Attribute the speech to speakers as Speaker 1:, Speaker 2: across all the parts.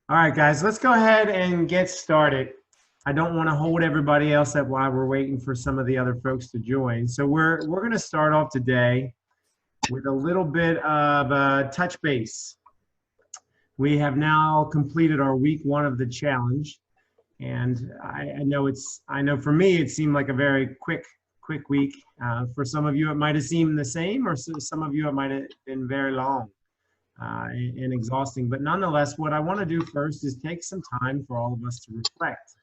Speaker 1: All right, guys, let's go ahead and get started. I don't want to hold everybody else up while we're waiting for some of the other folks to join. So we're going to start off today with a little bit of touch base. We have now completed our week one of the challenge, and I know for me it seemed like a very quick week. For some of you, it might have seemed the same, or some of you it might have been very long and exhausting. But nonetheless, what I want to do first is take some time for all of us to reflect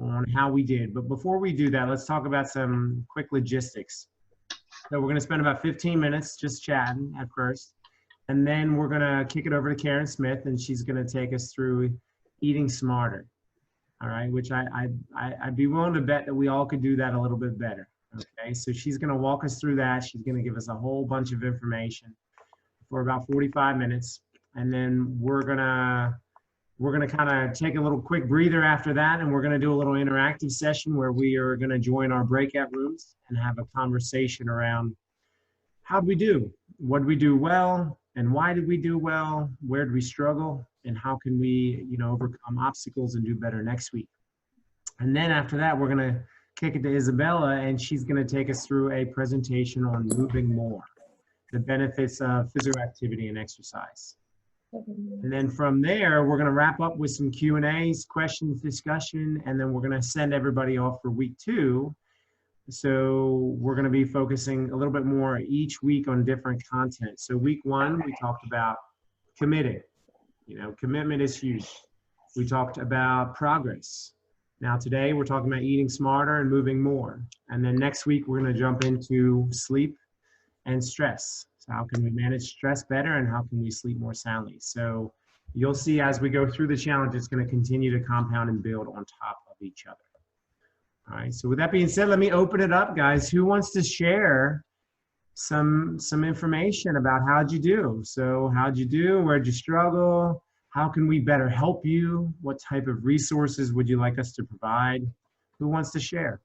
Speaker 1: on how we did. But before we do that, let's talk about some quick logistics. So we're going to spend about 15 minutes just chatting at first. And then we're going to kick it over to Karen Smith, and she's going to take us through eating smarter. All right, which I'd be willing to bet that we all could do that a little bit better. Okay, so she's going to walk us through that. She's going to give us a whole bunch of information for about 45 minutes. And then we're gonna kind of take a little quick breather after that, and we're gonna do a little interactive session where we are gonna join our breakout rooms and have a conversation around how did we do? What did we do well? And why did we do well? Where did we struggle? And how can we, overcome obstacles and do better next week? And then after that, we're gonna kick it to Isabella, and she's gonna take us through a presentation on moving more, the benefits of physical activity and exercise. And then from there, we're going to wrap up with some Q&As, questions, discussion, and then we're going to send everybody off for week two. So we're going to be focusing a little bit more each week on different content. So week one, we talked about committing. Commitment is huge. We talked about progress. Now today, we're talking about eating smarter and moving more. And then next week, we're going to jump into sleep and stress. So how can we manage stress better, and how can we sleep more soundly? So you'll see as we go through the challenge, it's going to continue to compound and build on top of each other. All right, so with that being said, let me open it up, guys. Who wants to share some information about how'd you do? So how'd you do? Where'd you struggle? How can we better help you? What type of resources would you like us to provide? Who wants to share?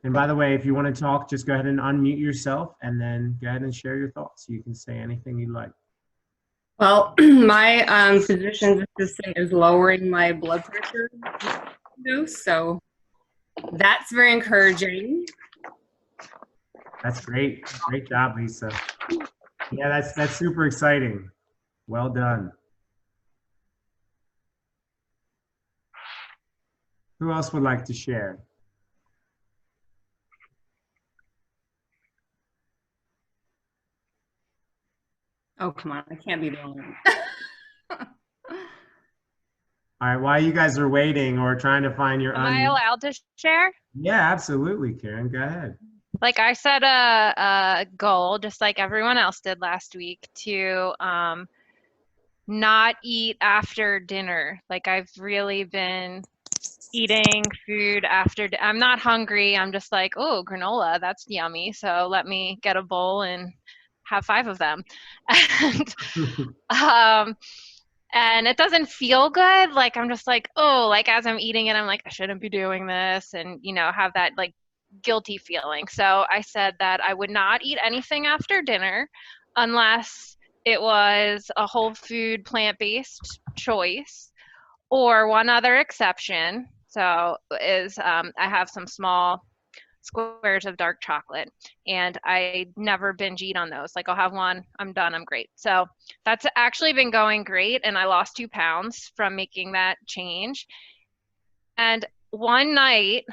Speaker 1: And by the way, if you want to talk, just go ahead and unmute yourself and then go ahead and share your thoughts. You can say anything you like.
Speaker 2: Well, my physician's assistant is lowering my blood pressure dose, so that's very encouraging.
Speaker 1: That's great. Great job, Lisa. Yeah, that's super exciting. Well done. Who else would like to share?
Speaker 2: Oh, come on. I can't be the only one.
Speaker 1: All right, while you guys are waiting or trying to find your
Speaker 3: Am I allowed to share?
Speaker 1: Yeah, absolutely, Karen. Go ahead.
Speaker 3: Like I set a goal, just like everyone else did last week, to not eat after dinner. Like I've really been eating food after. I'm not hungry. I'm just like, oh, granola, that's yummy. So let me get a bowl and have 5 of them. And and it doesn't feel good. Like I'm just like, oh, like as I'm eating it, I'm like, I shouldn't be doing this, and have that like guilty feeling. So I said that I would not eat anything after dinner unless it was a whole food plant-based choice, or one other exception. So is I have some small squares of dark chocolate, and I never binge eat on those. Like I'll have one, I'm done, I'm great. So that's actually been going great, and I lost 2 pounds from making that change. And one night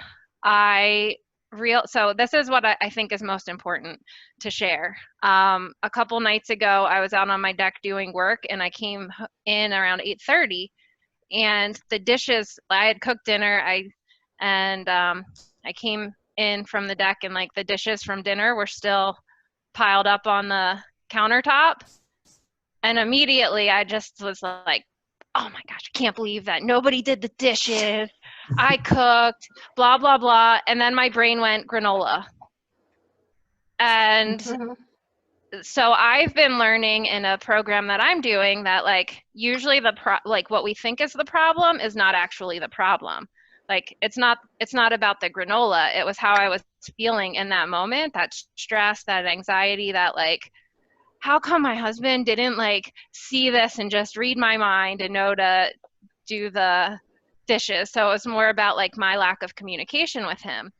Speaker 3: so this is what I think is most important to share. A couple nights ago, I was out on my deck doing work, and I came in around 8:30, and the dishes, I had cooked dinner, I came in from the deck, and like the dishes from dinner were still piled up on the countertop. And immediately I just was like, oh my gosh, I can't believe that nobody did the dishes. I cooked, blah, blah, blah. And then my brain went granola. And so I've been learning in a program that I'm doing that like usually like what we think is the problem is not actually the problem. Like it's not about the granola. It was how I was feeling in that moment, that stress, that anxiety, that like how come my husband didn't like see this and just read my mind and know to do the dishes? So it was more about like my lack of communication with him.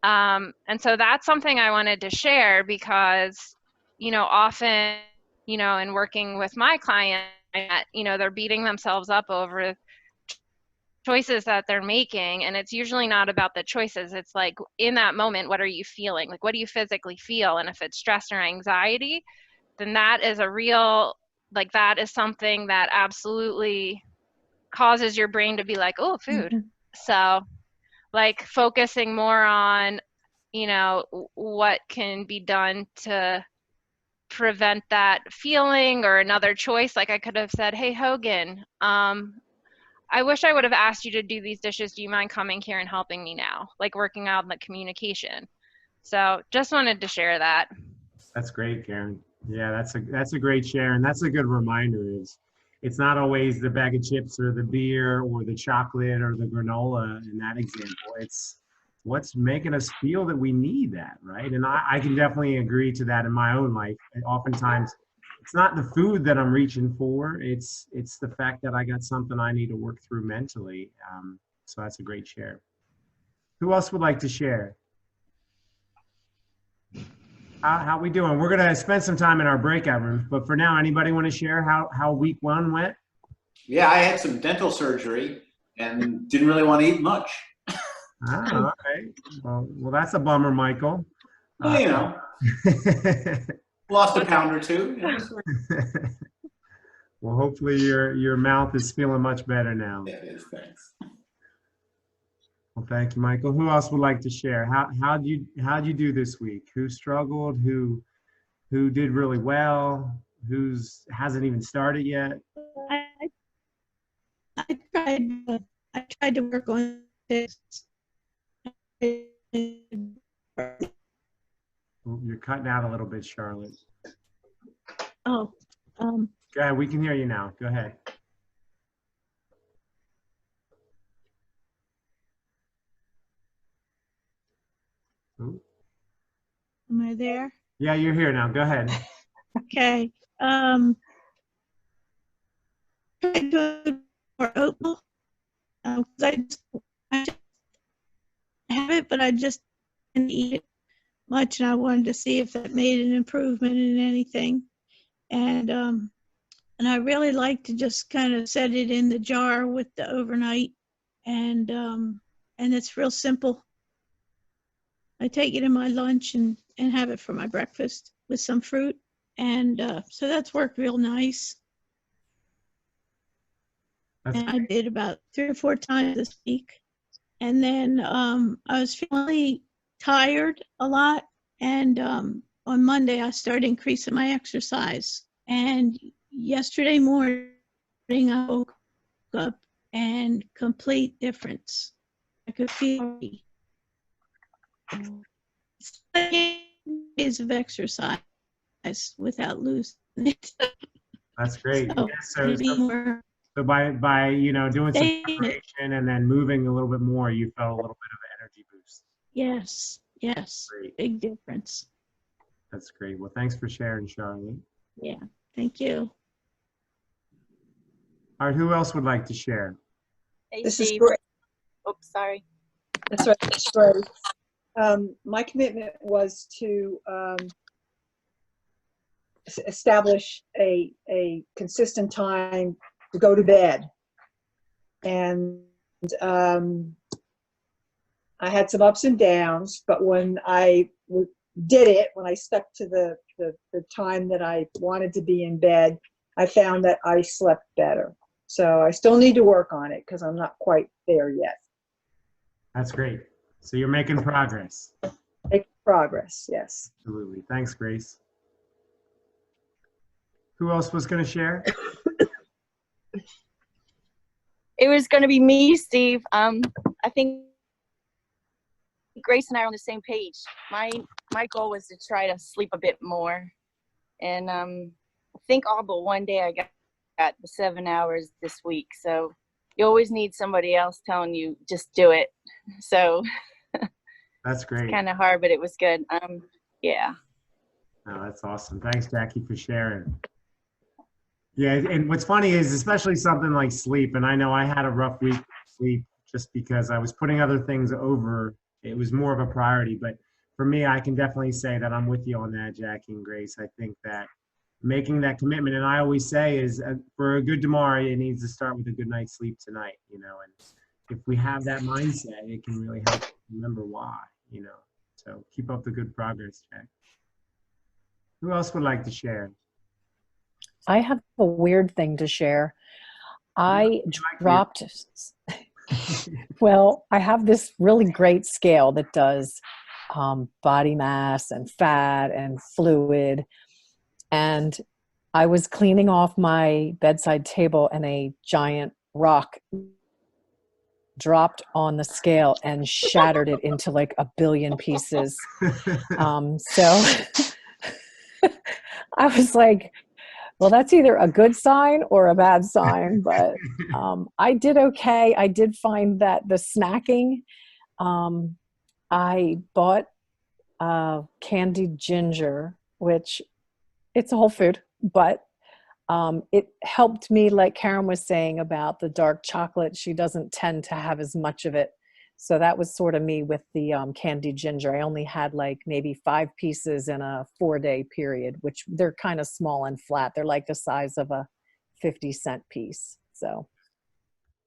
Speaker 3: And so that's something I wanted to share because, often, in working with my client, they're beating themselves up over choices that they're making, and it's usually not about the choices. It's like in that moment, what are you feeling? Like, what do you physically feel? And if it's stress or anxiety, then that is that is something that absolutely causes your brain to be like, oh, food. So like focusing more on, what can be done to prevent that feeling, or another choice. Like I could have said, hey, Hogan, I wish I would have asked you to do these dishes. Do you mind coming here and helping me now? Like working out the communication. So just wanted to share that.
Speaker 1: That's great, Karen. Yeah, that's a great share, and that's a good reminder. It's not always the bag of chips or the beer or the chocolate or the granola in that example. It's what's making us feel that we need that, right? And I can definitely agree to that in my own life. And oftentimes, it's not the food that I'm reaching for. It's the fact that I got something I need to work through mentally. So that's a great share. Who else would like to share? How we doing? We're gonna spend some time in our breakout room, but for now, anybody want to share how week 1 went?
Speaker 4: Yeah, I had some dental surgery and didn't really want to eat much.
Speaker 1: Ah, okay. Well, that's a bummer, Michael.
Speaker 4: Well, lost a pound or two.
Speaker 1: Well, hopefully your mouth is feeling much better now.
Speaker 4: Yeah, it is. Thanks.
Speaker 1: Well, thank you, Michael. Who else would like to share? How'd you do this week? Who struggled? Who did really well? Who's hasn't even started yet?
Speaker 5: I tried to work on this.
Speaker 1: Oh, you're cutting out a little bit, Charlotte.
Speaker 5: Oh,
Speaker 1: Go ahead. We can hear you now. Go ahead. Ooh.
Speaker 5: am I there?
Speaker 1: Yeah, you're here now. Go ahead.
Speaker 5: Okay. Try to do more oatmeal. 'Cause I just have it, but I just didn't eat it much, and I wanted to see if that made an improvement in anything. And I really like to just kind of set it in the jar with the overnight, and it's real simple. I take it in my lunch and have it for my breakfast with some fruit, and so that's worked real nice. And I did about 3 or 4 times this week. And then I was feeling tired a lot. And on Monday, I started increasing my exercise. And yesterday morning, I woke up and complete difference. I could feel days of exercise without losing it.
Speaker 1: That's great.
Speaker 5: So,
Speaker 1: Yeah, so by doing some preparation and then moving a little bit more, you felt a little bit of an energy boost.
Speaker 5: Yes,
Speaker 1: Great.
Speaker 5: big difference.
Speaker 1: That's great. Well, thanks for sharing, Charlotte.
Speaker 5: Yeah, thank you.
Speaker 1: All right, who else would like to share?
Speaker 6: Hey,
Speaker 7: This
Speaker 6: Steve.
Speaker 7: is Grace.
Speaker 6: Oops, sorry.
Speaker 7: That's right. That's Grace. My commitment was to establish a consistent time to go to bed, and I had some ups and downs. But when I did it, when I stuck to the time that I wanted to be in bed, I found that I slept better. So I still need to work on it because I'm not quite there yet.
Speaker 1: That's great. So you're making progress.
Speaker 7: Make progress, yes.
Speaker 1: Absolutely. Thanks, Grace. Who else was going to share?
Speaker 6: It was going to be me, Steve. I think Grace and I are on the same page. My goal was to try to sleep a bit more, and I think all but one day I got the 7 hours this week. So you always need somebody else telling you just do it. So
Speaker 1: That's great.
Speaker 6: it's kind of hard, but it was good. Yeah.
Speaker 1: Oh, that's awesome. Thanks, Jackie, for sharing. Yeah, and what's funny is especially something like sleep, and I know I had a rough week of sleep just because I was putting other things over. It was more of a priority, but for me, I can definitely say that I'm with you on that, Jackie and Grace. I think that making that commitment, and I always say is for a good tomorrow, it needs to start with a good night's sleep tonight, you know, and if we have that mindset, it can really help remember why, you know. So keep up the good progress, Jack. Who else would like to share?
Speaker 8: I have a weird thing to share. I dropped, well, I have this really great scale that does body mass and fat and fluid. And I was cleaning off my bedside table and a giant rock dropped on the scale and shattered it into like a billion pieces. So I was like, well, that's either a good sign or a bad sign, but I did okay. I did find that the snacking, I bought candied ginger, which it's a whole food, but it helped me, like Karen was saying about the dark chocolate. She doesn't tend to have as much of it. So that was sort of me with the candied ginger. I only had like maybe 5 pieces in a 4-day period, which they're kind of small and flat. They're like the size of a 50-cent piece. So.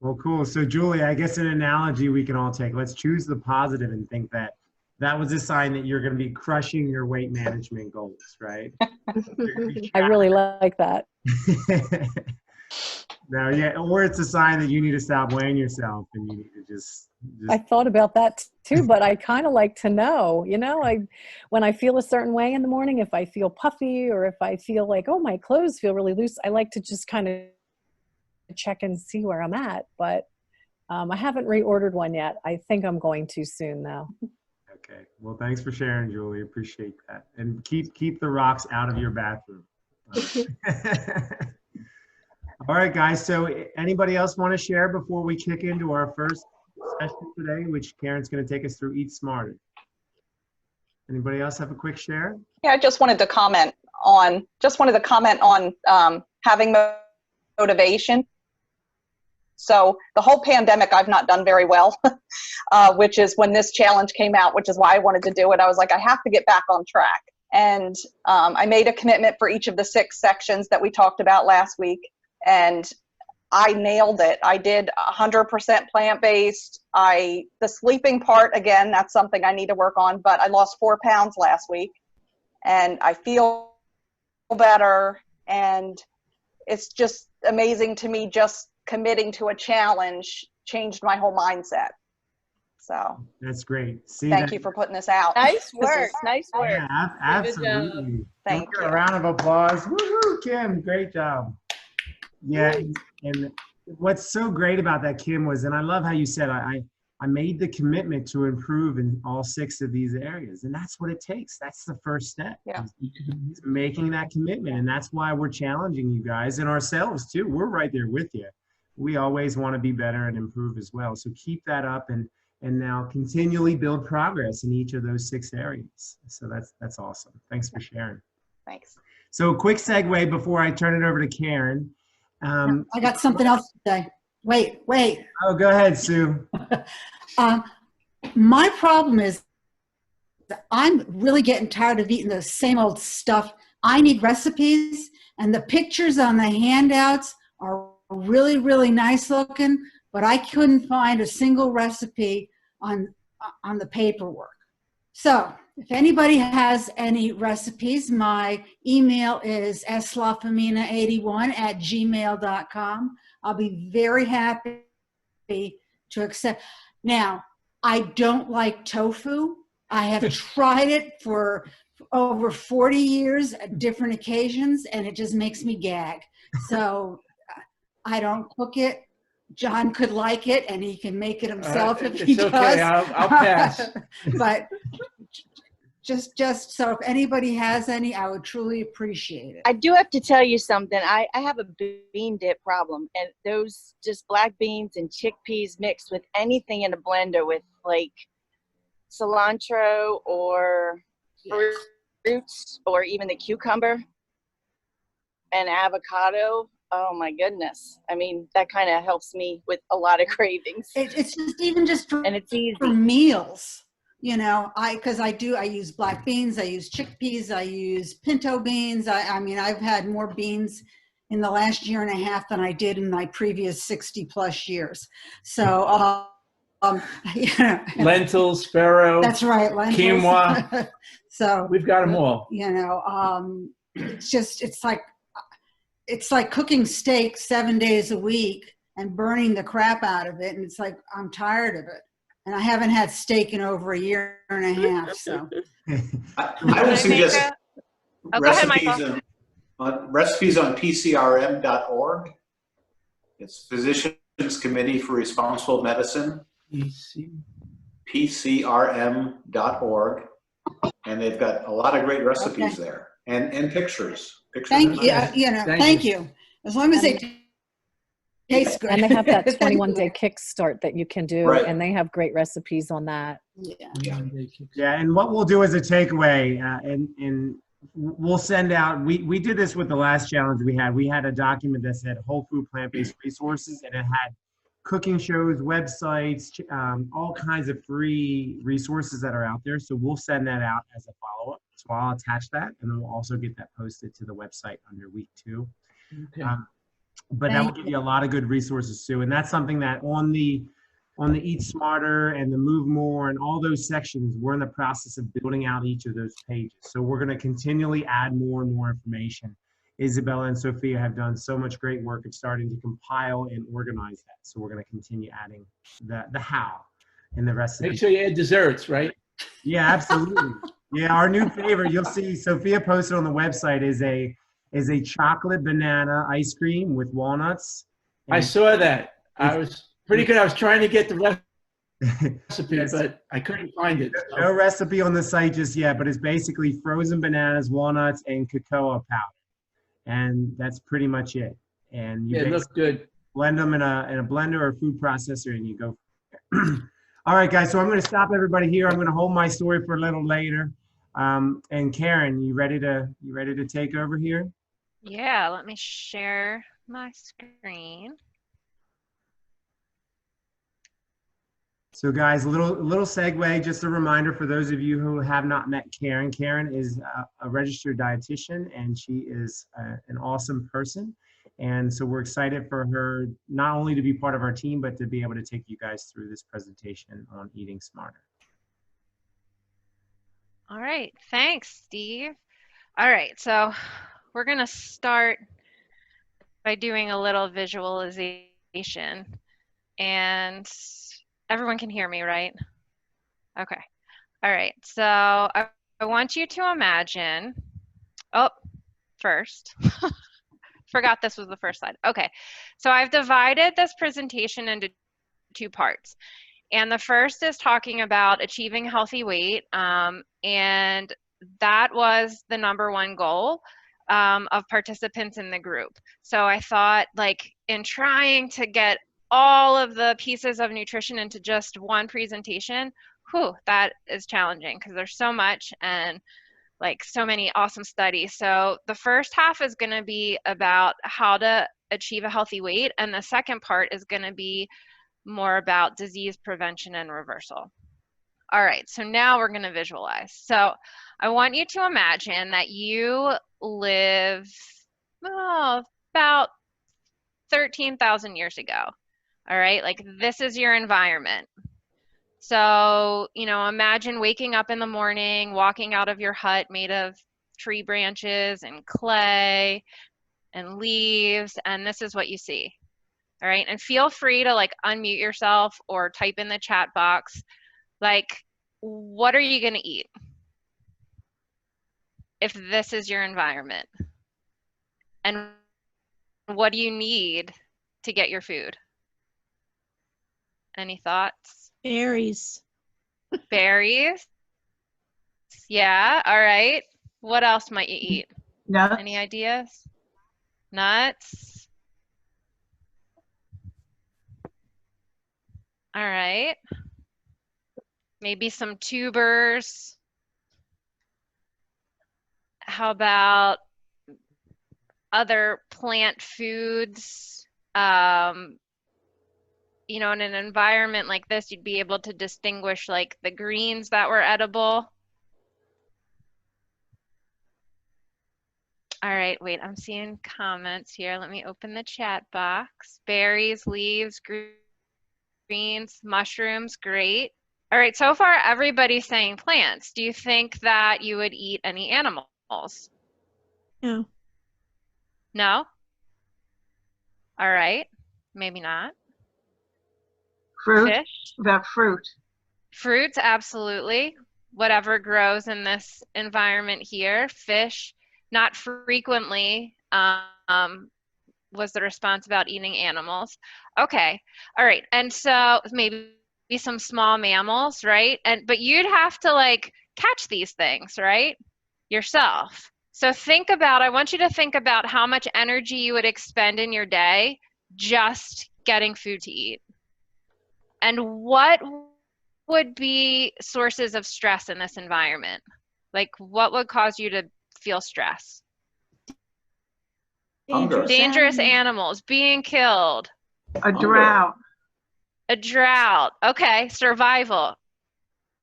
Speaker 1: Well, cool. So Julie, I guess an analogy we can all take. Let's choose the positive and think that that was a sign that you're going to be crushing your weight management goals, right?
Speaker 8: I really like that.
Speaker 1: No, yeah, or it's a sign that you need to stop weighing yourself and you need to just
Speaker 8: I thought about that too, but I kind of like to know, you know, when I feel a certain way in the morning, if I feel puffy or if I feel like, oh, my clothes feel really loose, I like to just kind of check and see where I'm at. But I haven't reordered one yet. I think I'm going to soon though.
Speaker 1: Okay. Well, thanks for sharing, Julie. Appreciate that. And keep the rocks out of your bathroom. All right, guys. So anybody else want to share before we kick into our first session today, which Karen's going to take us through Eat Smarter? Anybody else have a quick share?
Speaker 9: Yeah, I just wanted to comment on having motivation. So the whole pandemic, I've not done very well, which is when this challenge came out, which is why I wanted to do it. I was like, I have to get back on track. And I made a commitment for each of the 6 sections that we talked about last week. And I nailed it. I did 100% plant-based. The sleeping part, again, that's something I need to work on, but I lost 4 pounds last week and I feel better. And it's just amazing to me, just committing to a challenge changed my whole mindset. So
Speaker 1: that's great. See,
Speaker 9: thank you for putting this out.
Speaker 6: Nice work. Nice work.
Speaker 1: Yeah, absolutely.
Speaker 9: Thank you.
Speaker 1: A round of applause. Woohoo, Kim, great job. Yeah, and what's so great about that, Kim, was, and I love how you said, I made the commitment to improve in all 6 of these areas. And that's what it takes. That's the first step.
Speaker 9: Yeah.
Speaker 1: Making that commitment. And that's why we're challenging you guys and ourselves too. We're right there with you. We always want to be better and improve as well. So keep that up and now continually build progress in each of those 6 areas. So that's awesome. Thanks for sharing.
Speaker 9: Thanks.
Speaker 1: So quick segue before I turn it over to Karen.
Speaker 10: I got something else to say. Wait.
Speaker 1: Oh, go ahead, Sue.
Speaker 10: My problem is that I'm really getting tired of eating the same old stuff. I need recipes, and the pictures on the handouts are really, really nice looking, but I couldn't find a single recipe on the paperwork. So if anybody has any recipes, my email is slafamina81@gmail.com. I'll be very happy to accept. Now, I don't like tofu. I have tried it for over 40 years at different occasions, and it just makes me gag. So I don't cook it. John could like it, and he can make it himself if he does.
Speaker 11: Okay, I'll pass.
Speaker 10: But just so if anybody has any, I would truly appreciate it.
Speaker 6: I do have to tell you something. I have a bean dip problem, and those just black beans and chickpeas mixed with anything in a blender with like cilantro or fruits or even the cucumber and avocado. Oh my goodness. I mean, that kind of helps me with a lot of cravings.
Speaker 10: It's just even just
Speaker 6: And it's easy.
Speaker 10: for meals, you know, I use black beans, I use chickpeas, I use pinto beans. I mean, I've had more beans in the last year and a half than I did in my previous 60 plus years. So, yeah.
Speaker 11: Lentils, farro.
Speaker 10: That's right, lentils.
Speaker 11: Quinoa.
Speaker 10: So
Speaker 11: we've got them all.
Speaker 10: You know, it's like cooking steak 7 days a week and burning the crap out of it. And it's like, I'm tired of it. And I haven't had steak in over a year and a half. So
Speaker 4: I would suggest
Speaker 3: Oh, go ahead,
Speaker 4: recipes on PCRM.org. It's Physicians Committee for Responsible Medicine. PCRM.org. And they've got a lot of great recipes there and pictures.
Speaker 10: Thank you. Thank you. As long as they taste good.
Speaker 8: And they have that 21-day kickstart that you can do,
Speaker 4: Right.
Speaker 8: and they have great recipes on that.
Speaker 1: Yeah, and what we'll do as a takeaway, and we'll send out, we did this with the last challenge we had. We had a document that said whole food plant-based resources, and it had cooking shows, websites, all kinds of free resources that are out there. So we'll send that out as a follow-up. So I'll attach that, and then we'll also get that posted to the website under week 2.
Speaker 11: Okay.
Speaker 1: But that will give you a lot of good resources too. And that's something that on the Eat Smarter and the Move More and all those sections, we're in the process of building out each of those pages. So we're going to continually add more and more information. Isabella and Sophia have done so much great work at starting to compile and organize that. So we're going to continue adding the how and the recipe.
Speaker 11: Make sure you add desserts, right?
Speaker 1: Yeah, absolutely. Yeah, our new favorite, you'll see Sophia posted on the website, is a chocolate banana ice cream with walnuts.
Speaker 11: I saw that. I was pretty good. I was trying to get the recipe,
Speaker 1: Yes.
Speaker 11: but I couldn't find it. So.
Speaker 1: No recipe on the site just yet, but it's basically frozen bananas, walnuts, and cocoa powder. And that's pretty much it. And you
Speaker 11: Yeah, it looks good.
Speaker 1: blend them in a blender or food processor, and you go. All right, guys. So I'm going to stop everybody here. I'm going to hold my story for a little later. And Karen, you ready to take over here?
Speaker 3: Yeah, let me share my screen.
Speaker 1: So guys, a little segue, just a reminder for those of you who have not met Karen. Karen is a registered dietitian, and she is an awesome person. And so we're excited for her not only to be part of our team, but to be able to take you guys through this presentation on eating smarter.
Speaker 3: All right, thanks, Steve. All right, so we're gonna start by doing a little visualization, and everyone can hear me, right? Okay. All right, so I want you to imagine, first, forgot this was the first slide. Okay, so I've divided this presentation into 2 parts. And the first is talking about achieving healthy weight. And that was the #1 goal of participants in the group. So I thought, like, in trying to get all of the pieces of nutrition into just one presentation, that is challenging because there's so much and like so many awesome studies. So the first half is going to be about how to achieve a healthy weight, and the second part is going to be more about disease prevention and reversal. All right, so now we're going to visualize. So I want you to imagine that you live about 13,000 years ago. All right, like this is your environment. So, imagine waking up in the morning, walking out of your hut made of tree branches and clay and leaves, and this is what you see. All right, and feel free to like unmute yourself or type in the chat box, like, what are you gonna eat if this is your environment? And what do you need to get your food? Any thoughts?
Speaker 5: Berries.
Speaker 3: Berries? Yeah, all right. What else might you eat?
Speaker 7: Nuts.
Speaker 3: Any ideas? Nuts? All right. Maybe some tubers. How about other plant foods? You know, in an environment like this, you'd be able to distinguish like the greens that were edible. All right, wait, I'm seeing comments here. Let me open the chat box. Berries, leaves, greens, mushrooms, great. All right, so far everybody's saying plants. Do you think that you would eat any animals?
Speaker 5: No.
Speaker 3: No? All right, maybe not.
Speaker 12: Fruit?
Speaker 3: Fish?
Speaker 12: About fruit.
Speaker 3: Fruits, absolutely. Whatever grows in this environment here. Fish, not frequently, was the response about eating animals. Okay, all right. And so maybe some small mammals, right? But you'd have to like catch these things, right? Yourself. So I want you to think about how much energy you would expend in your day just getting food to eat. And what would be sources of stress in this environment? Like what would cause you to feel stress? Dangerous animals being killed.
Speaker 12: A drought.
Speaker 3: A drought. Okay, survival.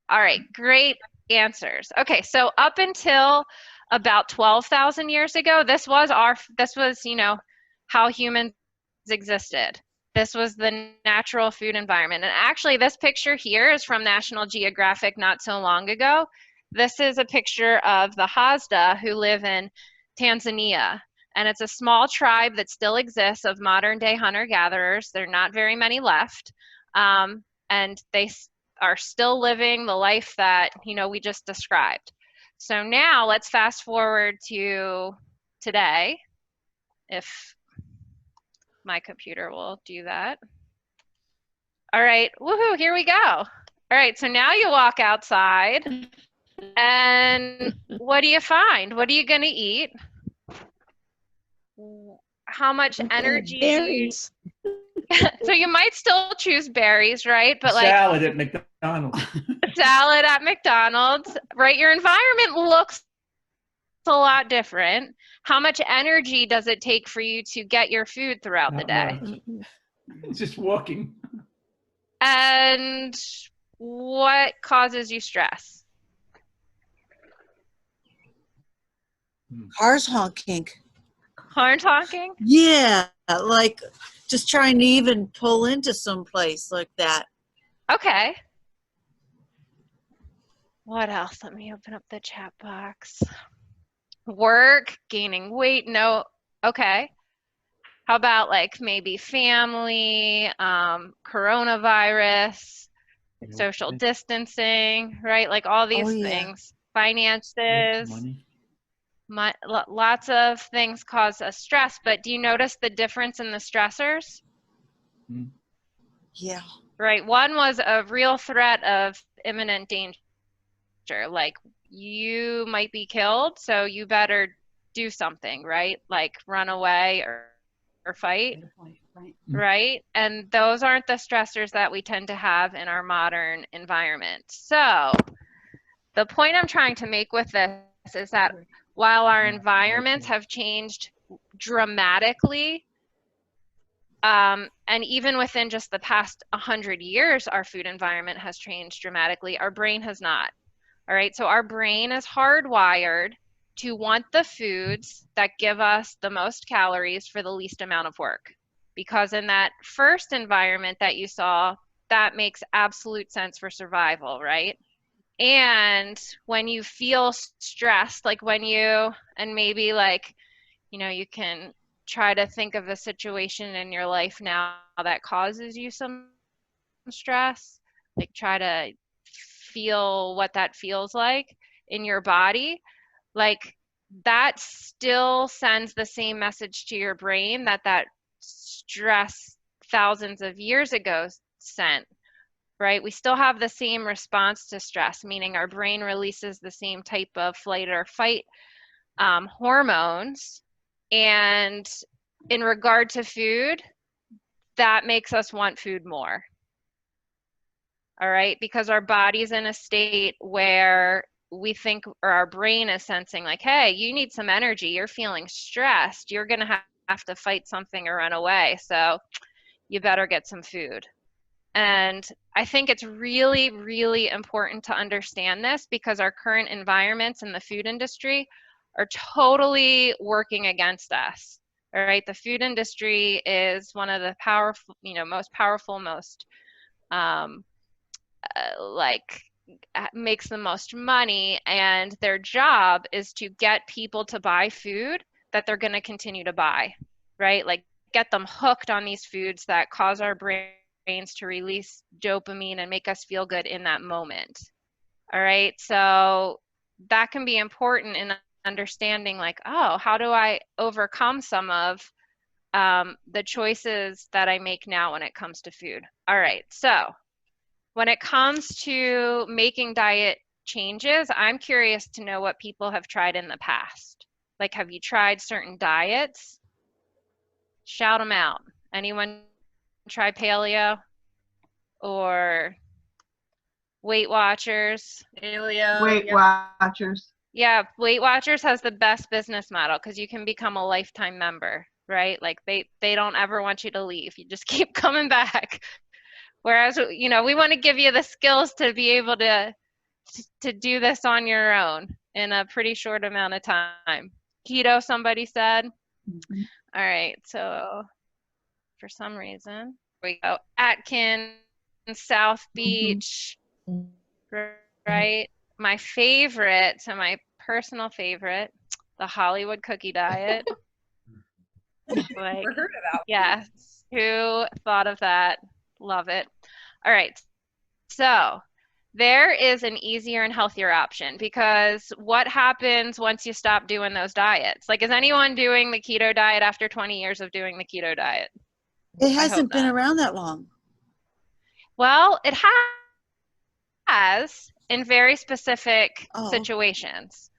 Speaker 3: All right, great answers. Okay, so up until about 12,000 years ago, this was, you know, how humans existed. This was the natural food environment. And actually, this picture here is from National Geographic not so long ago. This is a picture of the Hadza who live in Tanzania. And it's a small tribe that still exists of modern day hunter-gatherers. There are not very many left. And they are still living the life that, you know, we just described. So now let's fast forward to today, if my computer will do that. All right, woohoo, here we go. All right, so now you walk outside and what do you find? What are you gonna eat? How much energy?
Speaker 5: Berries.
Speaker 3: So you might still choose berries, right? But like
Speaker 11: salad at McDonald's.
Speaker 3: Salad at McDonald's, right? Your environment looks a lot different. How much energy does it take for you to get your food throughout the day?
Speaker 11: It's just walking.
Speaker 3: And what causes you stress?
Speaker 13: Cars honking.
Speaker 3: Horn honking?
Speaker 13: Yeah, like just trying to even pull into some place like that.
Speaker 3: Okay. What else? Let me open up the chat box. Work, gaining weight, no. Okay. How about like maybe family, coronavirus, social distancing, right? Like all these things, finances. Lots of things cause us stress, but do you notice the difference in the stressors?
Speaker 13: Yeah.
Speaker 3: Right. One was a real threat of imminent danger, like you might be killed, so you better do something, right? Like run away or fight, right? And those aren't the stressors that we tend to have in our modern environment. So the point I'm trying to make with this is that while our environments have changed dramatically, and even within just the past 100 years, our food environment has changed dramatically, our brain has not. All right, so our brain is hardwired to want the foods that give us the most calories for the least amount of work. Because in that first environment that you saw, that makes absolute sense for survival, right? And when you feel stressed, like when you, and maybe like, you know, you can try to think of a situation in your life now that causes you some stress, like try to feel what that feels like in your body. Like that still sends the same message to your brain that that stress thousands of years ago sent. Right? We still have the same response to stress, meaning our brain releases the same type of flight or fight hormones. And in regard to food, that makes us want food more. All right? Because our body's in a state where we think, or our brain is sensing like, hey, you need some energy, you're feeling stressed, you're going to have to fight something or run away, so you better get some food. And I think it's really, really important to understand this, because our current environments in the food industry are totally working against us. All right, the food industry is one of the powerful, most powerful, most makes the most money, and their job is to get people to buy food that they're going to continue to buy, right? Like, get them hooked on these foods that cause our brains to release dopamine and make us feel good in that moment. All right, so that can be important in understanding, like, oh, how do I overcome some of the choices that I make now when it comes to food? All right, so when it comes to making diet changes, I'm curious to know what people have tried in the past. Like, have you tried certain diets? Shout them out. Anyone try paleo or Weight Watchers?
Speaker 2: Paleo.
Speaker 12: Weight
Speaker 2: yeah.
Speaker 12: Watchers.
Speaker 3: Yeah, Weight Watchers has the best business model, because you can become a lifetime member, right? Like, they don't ever want you to leave. You just keep coming back. Whereas, we want to give you the skills to be able to do this on your own in a pretty short amount of time. Keto, somebody said.
Speaker 12: Mm-hmm.
Speaker 3: All right, so for some reason, we go Atkins, South Beach, right? My favorite, so my personal favorite, the Hollywood cookie diet. Like,
Speaker 2: Never heard of that.
Speaker 3: yes, who thought of that? Love it. All right, so there is an easier and healthier option, because what happens once you stop doing those diets? Like, is anyone doing the keto diet after 20 years of doing the keto diet?
Speaker 13: It hasn't been around that long.
Speaker 3: Well, it has in very specific situations.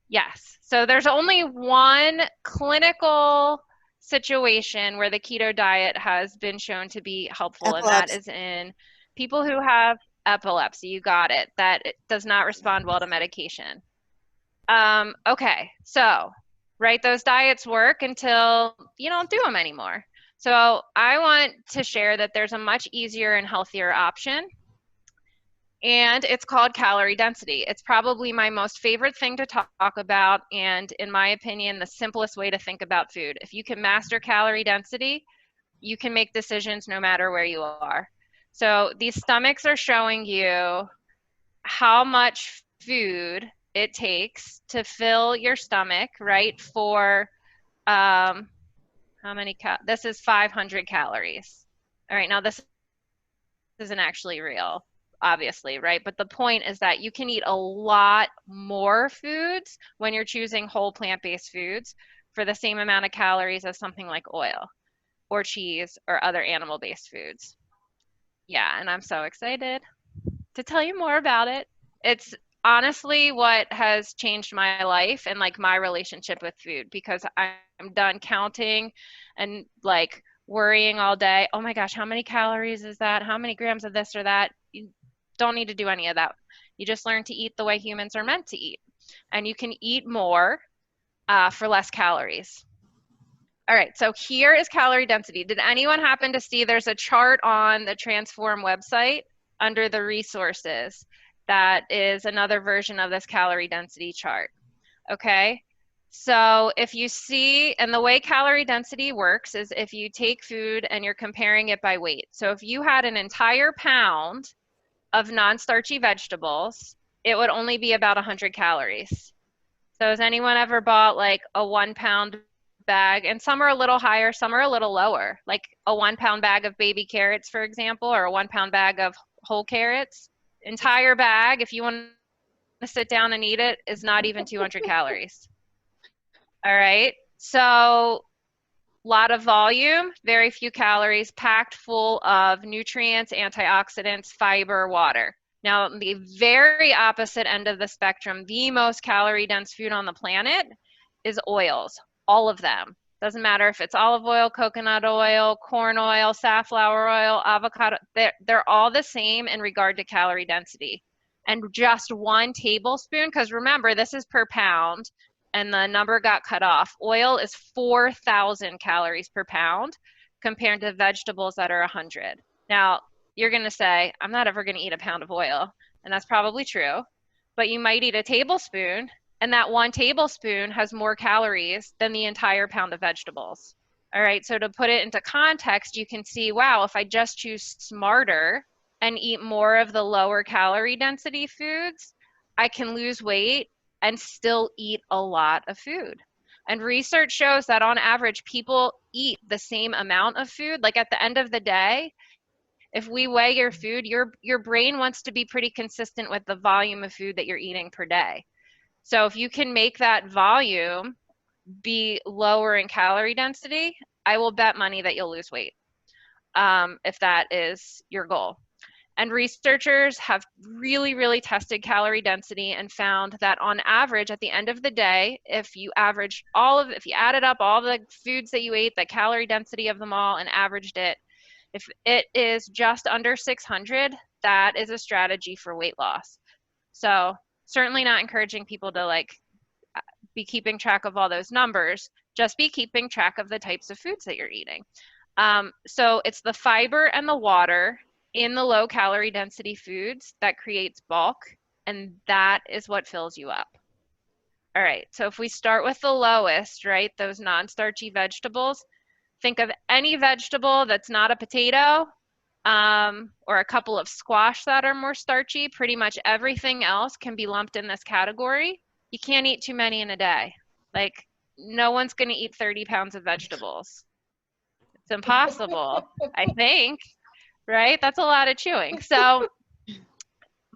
Speaker 3: Yes, so there's only one clinical situation where the keto diet has been shown to be helpful, and that is in people who have epilepsy. You got it. That it does not respond well to medication. Okay, so, right, those diets work until you don't do them anymore. So I want to share that there's a much easier and healthier option, and it's called calorie density. It's probably my most favorite thing to talk about, and in my opinion, the simplest way to think about food. If you can master calorie density, you can make decisions no matter where you are. So these stomachs are showing you how much food it takes to fill your stomach, right? For how many this is 500 calories. All right, now this isn't actually real, obviously, right? But the point is that you can eat a lot more foods when you're choosing whole plant-based foods for the same amount of calories as something like oil or cheese or other animal-based foods. Yeah, and I'm so excited to tell you more about it. It's honestly what has changed my life and like my relationship with food, because I'm done counting and like worrying all day. Oh my gosh, how many calories is that? How many grams of this or that? You don't need to do any of that. You just learn to eat the way humans are meant to eat. And you can eat more for less calories. All right, so here is calorie density. Did anyone happen to see there's a chart on the Transform website under the resources that is another version of this calorie density chart? Okay, so if you see, and the way calorie density works is if you take food and you're comparing it by weight. So if you had an entire pound of non-starchy vegetables, it would only be about 100 calories. So has anyone ever bought like a 1 pound bag? And some are a little higher, some are a little lower. Like a 1 pound bag of baby carrots, for example, or a 1 pound bag of whole carrots. Entire bag, if you want to sit down and eat it, is not even 200 calories. All right, so a lot of volume, very few calories, packed full of nutrients, antioxidants, fiber, water. Now, the very opposite end of the spectrum, the most calorie dense food on the planet is oils, all of them. Doesn't matter if it's olive oil, coconut oil, corn oil, safflower oil, avocado, they're all the same in regard to calorie density. and just 1 tablespoon, because remember, this is per pound, and the number got cut off. Oil is 4,000 calories per pound compared to vegetables that are 100. Now, you're going to say, I'm not ever going to eat a pound of oil, and that's probably true, but you might eat a tablespoon, and that 1 tablespoon has more calories than the entire pound of vegetables. All right, so to put it into context, you can see, wow, if I just choose smarter and eat more of the lower calorie density foods, I can lose weight and still eat a lot of food. And research shows that on average, people eat the same amount of food. Like at the end of the day, if we weigh your food, your brain wants to be pretty consistent with the volume of food that you're eating per day. So if you can make that volume be lower in calorie density, I will bet money that you'll lose weight, if that is your goal. And researchers have really, really tested calorie density and found that on average, at the end of the day, if you added up all the foods that you ate, the calorie density of them all, and averaged it, if it is just under 600, that is a strategy for weight loss. So certainly not encouraging people to be keeping track of all those numbers, just be keeping track of the types of foods that you're eating. So it's the fiber and the water in the low calorie density foods that creates bulk, and that is what fills you up. All right, so if we start with the lowest, right, those non-starchy vegetables, think of any vegetable that's not a potato, or a couple of squash that are more starchy. Pretty much everything else can be lumped in this category. You can't eat too many in a day. Like, no one's going to eat 30 pounds of vegetables. It's impossible, I think, right? That's a lot of chewing. So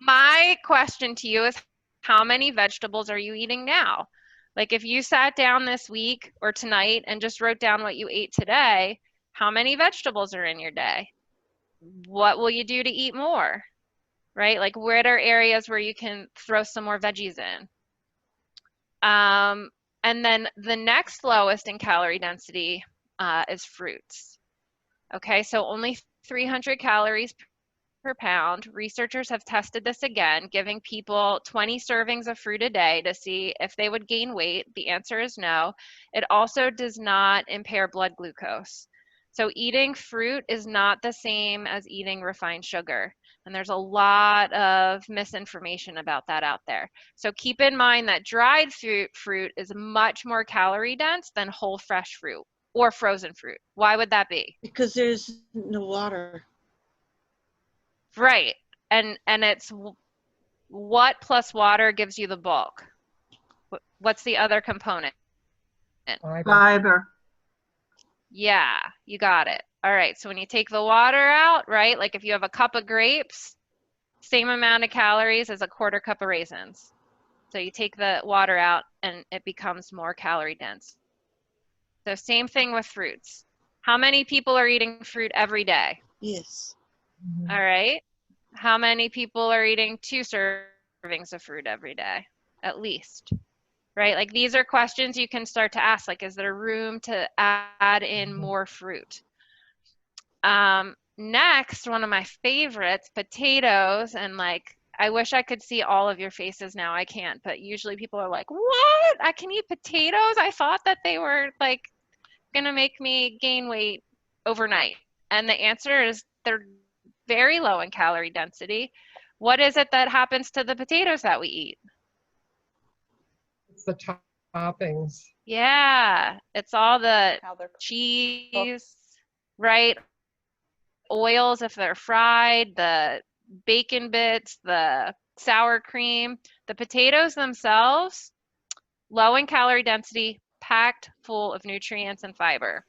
Speaker 3: my question to you is, how many vegetables are you eating now? Like, if you sat down this week or tonight and just wrote down what you ate today, how many vegetables are in your day? What will you do to eat more, right? Like, where are areas where you can throw some more veggies in? And then the next lowest in calorie density is fruits. Okay, so only 300 calories per pound. Researchers have tested this again, giving people 20 servings of fruit a day to see if they would gain weight. The answer is no. It also does not impair blood glucose. So eating fruit is not the same as eating refined sugar. And there's a lot of misinformation about that out there. So keep in mind that dried fruit is much more calorie dense than whole fresh fruit or frozen fruit. Why would that be?
Speaker 13: Because there's no water.
Speaker 3: Right. And it's what plus water gives you the bulk? What's the other component?
Speaker 12: Fiber.
Speaker 3: Yeah, you got it. All right, so when you take the water out, right, like if you have a cup of grapes, same amount of calories as a quarter cup of raisins. So you take the water out and it becomes more calorie dense. So same thing with fruits. How many people are eating fruit every day?
Speaker 13: Yes.
Speaker 3: All right. How many people are eating 2 servings of fruit every day, at least? Right? Like, these are questions you can start to ask, like, is there room to add in more fruit? Next, one of my favorites, potatoes. And like, I wish I could see all of your faces now. I can't, but usually people are like, what? I can eat potatoes? I thought that they were like gonna make me gain weight overnight. And the answer is they're very low in calorie density. What is it that happens to the potatoes that we eat?
Speaker 14: It's the toppings.
Speaker 3: Yeah, it's all the cheese, right? Oils if they're fried, the bacon bits, the sour cream. The potatoes themselves, low in calorie density, packed full of nutrients and fiber,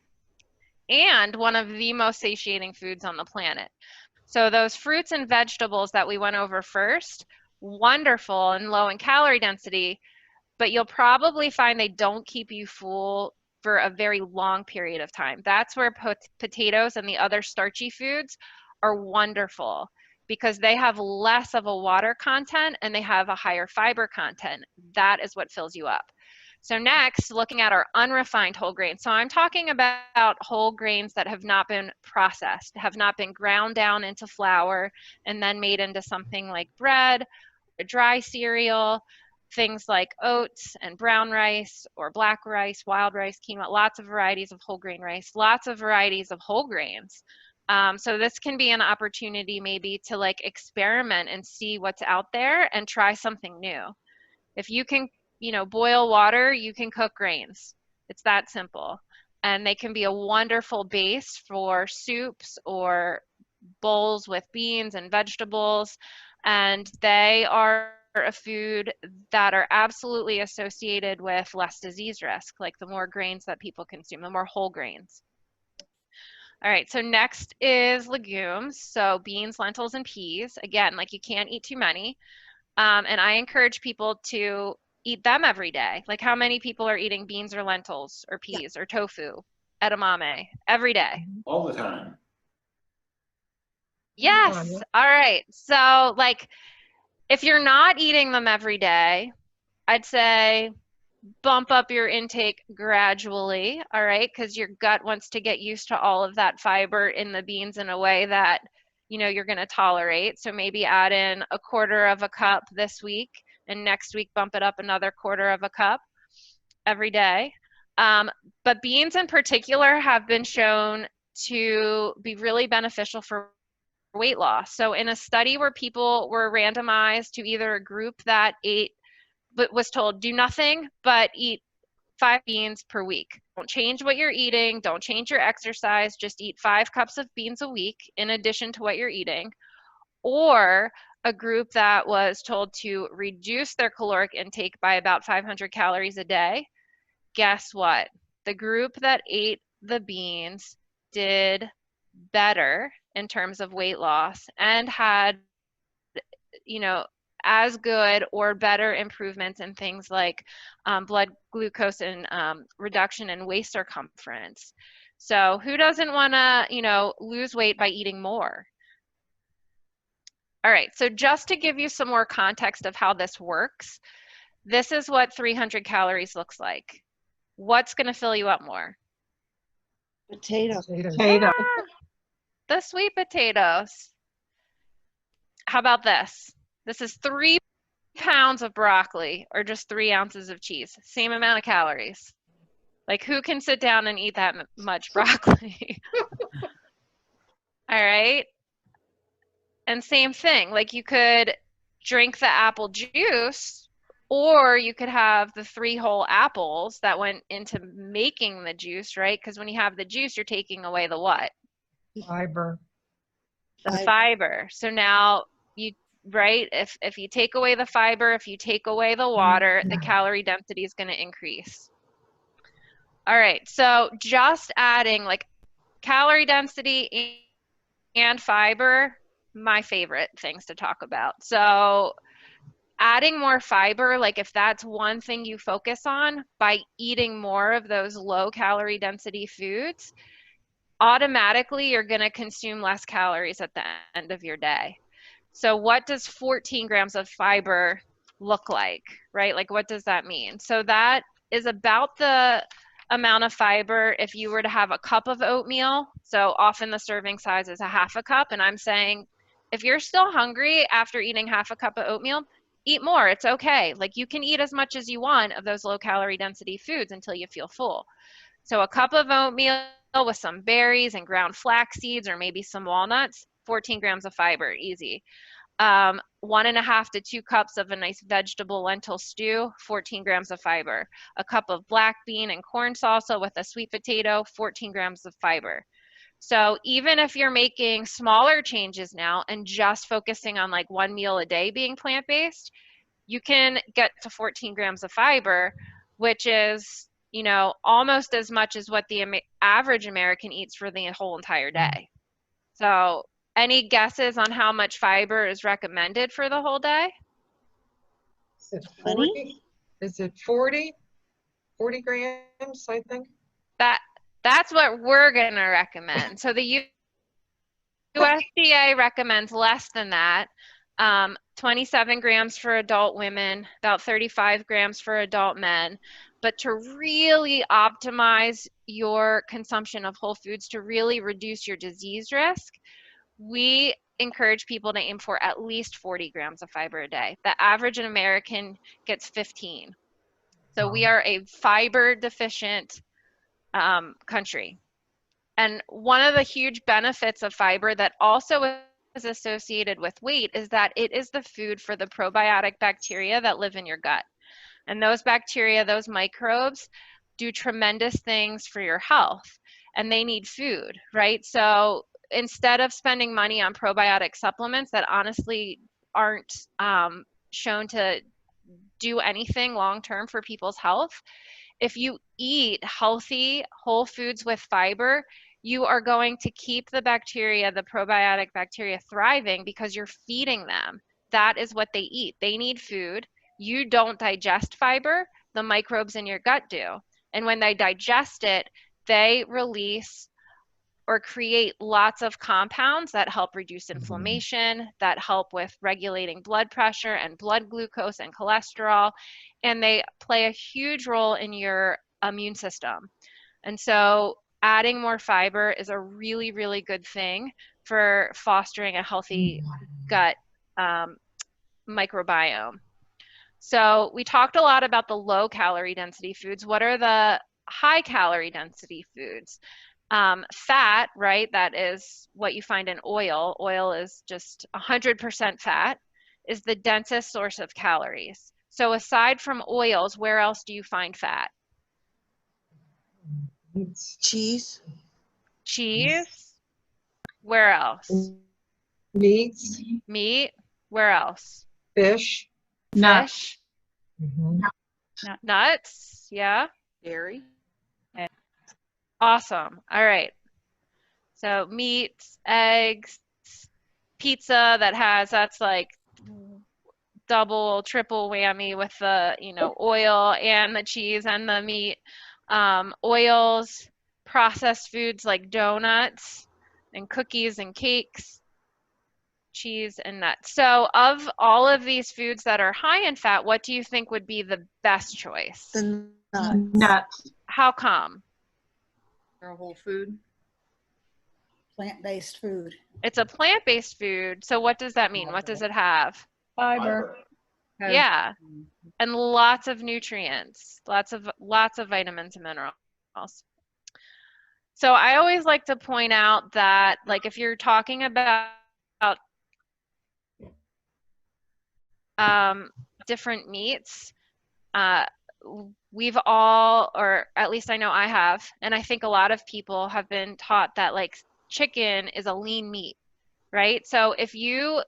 Speaker 3: and one of the most satiating foods on the planet. So those fruits and vegetables that we went over first, wonderful and low in calorie density, but you'll probably find they don't keep you full for a very long period of time. That's where potatoes and the other starchy foods are wonderful, because they have less of a water content and they have a higher fiber content. That is what fills you up. So next, looking at our unrefined whole grains. So I'm talking about whole grains that have not been processed, have not been ground down into flour and then made into something like bread a dry cereal, things like oats and brown rice or black rice, wild rice, quinoa, lots of varieties of whole grain rice, lots of varieties of whole grains. So this can be an opportunity maybe to like experiment and see what's out there and try something new. If you can, you know, boil water, you can cook grains. It's that simple. And they can be a wonderful base for soups or bowls with beans and vegetables. And they are a food that are absolutely associated with less disease risk, like the more grains that people consume, the more whole grains. All right, so next is legumes. So beans, lentils, and peas. Again, like you can't eat too many. And I encourage people to eat them every day. Like how many people are eating beans or lentils or peas or tofu, edamame every day?
Speaker 4: All the time.
Speaker 3: Yes. All right. So like if you're not eating them every day, I'd say bump up your intake gradually, all right? Because your gut wants to get used to all of that fiber in the beans in a way that, you know, you're going to tolerate. So maybe add in a quarter of a cup this week, and next week bump it up another quarter of a cup every day. But beans in particular have been shown to be really beneficial for weight loss. So in a study where people were randomized to either a group that ate, but was told do nothing but eat 5 beans per week. Don't change what you're eating. Don't change your exercise. Just eat 5 cups of beans a week in addition to what you're eating. Or a group that was told to reduce their caloric intake by about 500 calories a day. Guess what? The group that ate the beans did better in terms of weight loss and had, you know, as good or better improvements in things like blood glucose and reduction in waist circumference. So who doesn't want to, you know, lose weight by eating more? All right, so just to give you some more context of how this works, this is what 300 calories looks like. What's going to fill you up more?
Speaker 13: Potato.
Speaker 12: Potato.
Speaker 3: The sweet potatoes. How about this? This is 3 pounds of broccoli or just 3 ounces of cheese. Same amount of calories. Like who can sit down and eat that much broccoli? All right. And same thing, like you could drink the apple juice, or you could have the 3 whole apples that went into making the juice, right? Because when you have the juice, you're taking away the what?
Speaker 12: Fiber.
Speaker 3: The fiber. So now you, right, if you take away the fiber, if you take away the water, the calorie density is going to increase. All right, so just adding like calorie density and fiber, my favorite things to talk about. So adding more fiber, like if that's one thing you focus on by eating more of those low calorie density foods, automatically you're going to consume less calories at the end of your day. So what does 14 grams of fiber look like, right? Like what does that mean? So that is about the amount of fiber if you were to have a cup of oatmeal. So often the serving size is a half a cup, and I'm saying if you're still hungry after eating half a cup of oatmeal, eat more. It's okay. Like you can eat as much as you want of those low calorie density foods until you feel full. So a cup of oatmeal with some berries and ground flax seeds or maybe some walnuts, 14 grams of fiber, easy. 1.5 to 2 cups of a nice vegetable lentil stew, 14 grams of fiber. A cup of black bean and corn salsa with a sweet potato, 14 grams of fiber. So even if you're making smaller changes now and just focusing on like 1 meal a day being plant-based, you can get to 14 grams of fiber, which is, you know, almost as much as what the average American eats for the whole entire day. So any guesses on how much fiber is recommended for the whole day?
Speaker 12: Is it 40? Is it 40? 40 grams, I think.
Speaker 3: That's what we're going to recommend. So the USDA recommends less than that. 27 grams for adult women, about 35 grams for adult men. But to really optimize your consumption of whole foods, to really reduce your disease risk, we encourage people to aim for at least 40 grams of fiber a day. The average American gets 15. So we are a fiber deficient country. And one of the huge benefits of fiber that also is associated with weight is that it is the food for the probiotic bacteria that live in your gut. And those bacteria, those microbes, do tremendous things for your health, and they need food, right? So instead of spending money on probiotic supplements that honestly aren't shown to do anything long-term for people's health, if you eat healthy whole foods with fiber, you are going to keep the bacteria, the probiotic bacteria, thriving because you're feeding them. That is what they eat. They need food. You don't digest fiber, the microbes in your gut do. And when they digest it, they release or create lots of compounds that help reduce inflammation, that help with regulating blood pressure and blood glucose and cholesterol, and they play a huge role in your immune system. And so adding more fiber is a really, really good thing for fostering a healthy gut microbiome. So we talked a lot about the low calorie density foods. What are the high calorie density foods? Fat, right? That is what you find in oil. Oil is just 100% fat, is the densest source of calories. So aside from oils, where else do you find fat?
Speaker 13: Cheese.
Speaker 3: Cheese. Where else?
Speaker 12: Meats.
Speaker 3: Meat. Where else?
Speaker 12: Fish.
Speaker 3: Fish.
Speaker 12: Mhm.
Speaker 3: Nuts. Yeah.
Speaker 2: Dairy.
Speaker 3: Awesome. All right. So meats, eggs, pizza that's like double, triple whammy with the, oil and the cheese and the meat. Oils, processed foods like donuts and cookies and cakes, cheese and nuts. So of all of these foods that are high in fat, what do you think would be the best choice?
Speaker 13: The nuts.
Speaker 3: How come?
Speaker 2: Or a whole food.
Speaker 10: Plant-based food.
Speaker 3: It's a plant-based food. So what does that mean? What does it have?
Speaker 2: Fiber.
Speaker 3: Yeah. And lots of nutrients, lots of vitamins and minerals. So I always like to point out that, like, if you're talking about different meats, we've all, or at least I know I have, and I think a lot of people have been taught that, like, chicken is a lean meat, right? So if you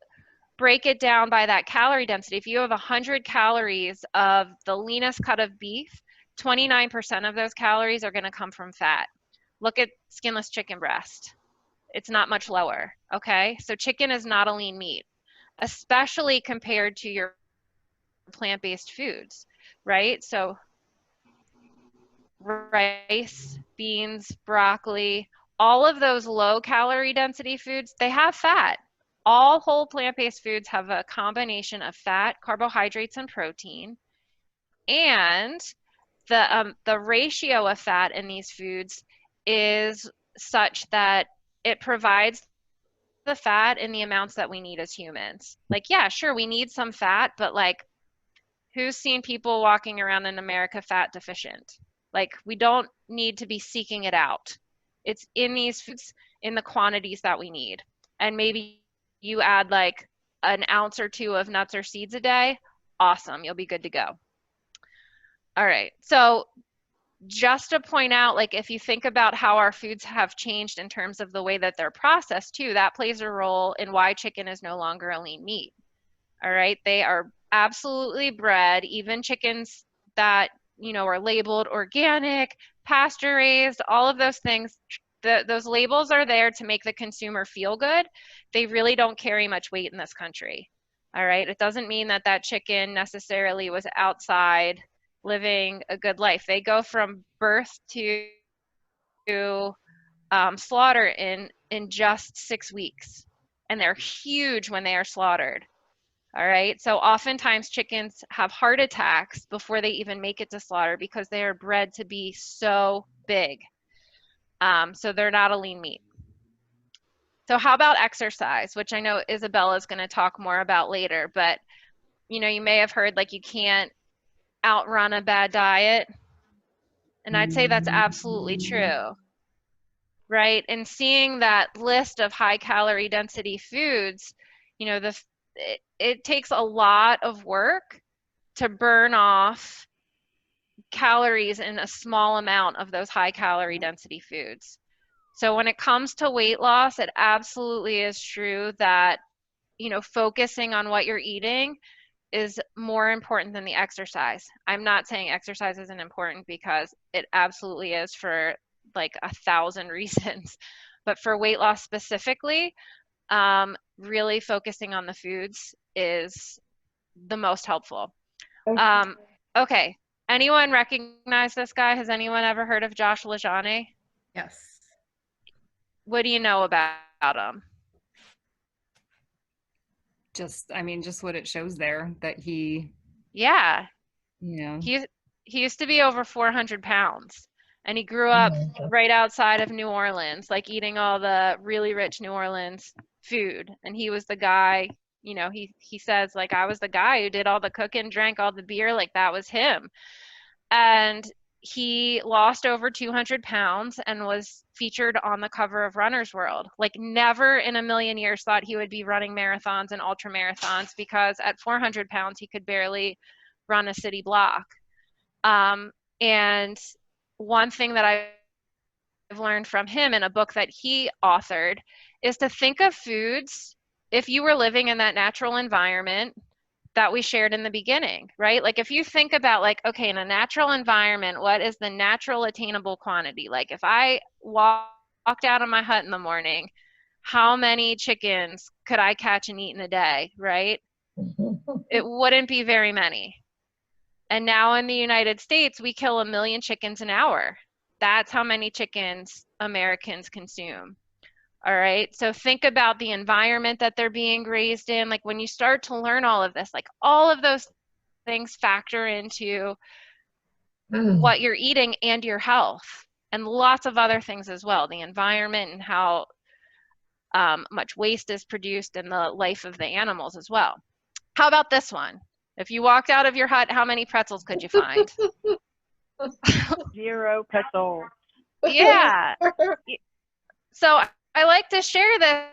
Speaker 3: break it down by that calorie density, if you have 100 calories of the leanest cut of beef, 29% of those calories are going to come from fat. Look at skinless chicken breast. It's not much lower, okay? So chicken is not a lean meat, especially compared to your plant-based foods, right? So rice, beans, broccoli, all of those low calorie density foods, they have fat. All whole plant-based foods have a combination of fat, carbohydrates, and protein. And the ratio of fat in these foods is such that it provides the fat in the amounts that we need as humans. Like, yeah, sure, we need some fat, but like, who's seen people walking around in America fat deficient? Like, we don't need to be seeking it out. It's in these foods in the quantities that we need. And maybe you add like an ounce or two of nuts or seeds a day, awesome, you'll be good to go. All right, so just to point out, like, if you think about how our foods have changed in terms of the way that they're processed too, that plays a role in why chicken is no longer a lean meat. All right, they are absolutely bred, even chickens that, are labeled organic, pasture raised, all of those things. Those labels are there to make the consumer feel good. They really don't carry much weight in this country. All right, it doesn't mean that that chicken necessarily was outside living a good life. They go from birth to slaughter in just 6 weeks, and they're huge when they are slaughtered. All right, so oftentimes chickens have heart attacks before they even make it to slaughter because they are bred to be so big. So they're not a lean meat. So how about exercise, which I know Isabella's going to talk more about later, but you know, you may have heard like you can't outrun a bad diet. And I'd say that's absolutely true, right? And seeing that list of high calorie density foods, you know, it takes a lot of work to burn off calories in a small amount of those high calorie density foods. So when it comes to weight loss, it absolutely is true that, you know, focusing on what you're eating is more important than the exercise. I'm not saying exercise isn't important, because it absolutely is for like 1,000 reasons. But for weight loss specifically, really focusing on the foods is the most helpful. Okay. Anyone recognize this guy? Has anyone ever heard of Josh LaJaunie?
Speaker 2: Yes.
Speaker 3: What do you know about him?
Speaker 14: Just, I mean, just what it shows there, that he,
Speaker 3: Yeah.
Speaker 14: you know,
Speaker 3: He used to be over 400 pounds, and he grew up right outside of New Orleans, like eating all the really rich New Orleans food. And he was the guy, you know, he says, like, I was the guy who did all the cooking, drank all the beer, like that was him. And he lost over 200 pounds and was featured on the cover of Runner's World. Like, never in a million years thought he would be running marathons and ultra marathons, because at 400 pounds, he could barely run a city block. And one thing that I've learned from him in a book that he authored is to think of foods, if you were living in that natural environment that we shared in the beginning, right? Like, if you think about, like, okay, in a natural environment, what is the natural attainable quantity? Like, if I walked out of my hut in the morning, how many chickens could I catch and eat in a day, right? It wouldn't be very many. And now in the United States, we kill 1 million chickens an hour. That's how many chickens Americans consume. All right. So think about the environment that they're being raised in. Like, when you start to learn all of this, like, all of those things factor into what you're eating and your health, and lots of other things as well. The environment and how much waste is produced in the life of the animals as well. How about this one? If you walked out of your hut, how many pretzels could you find?
Speaker 15: 0 pretzels.
Speaker 3: Yeah. So I like to share this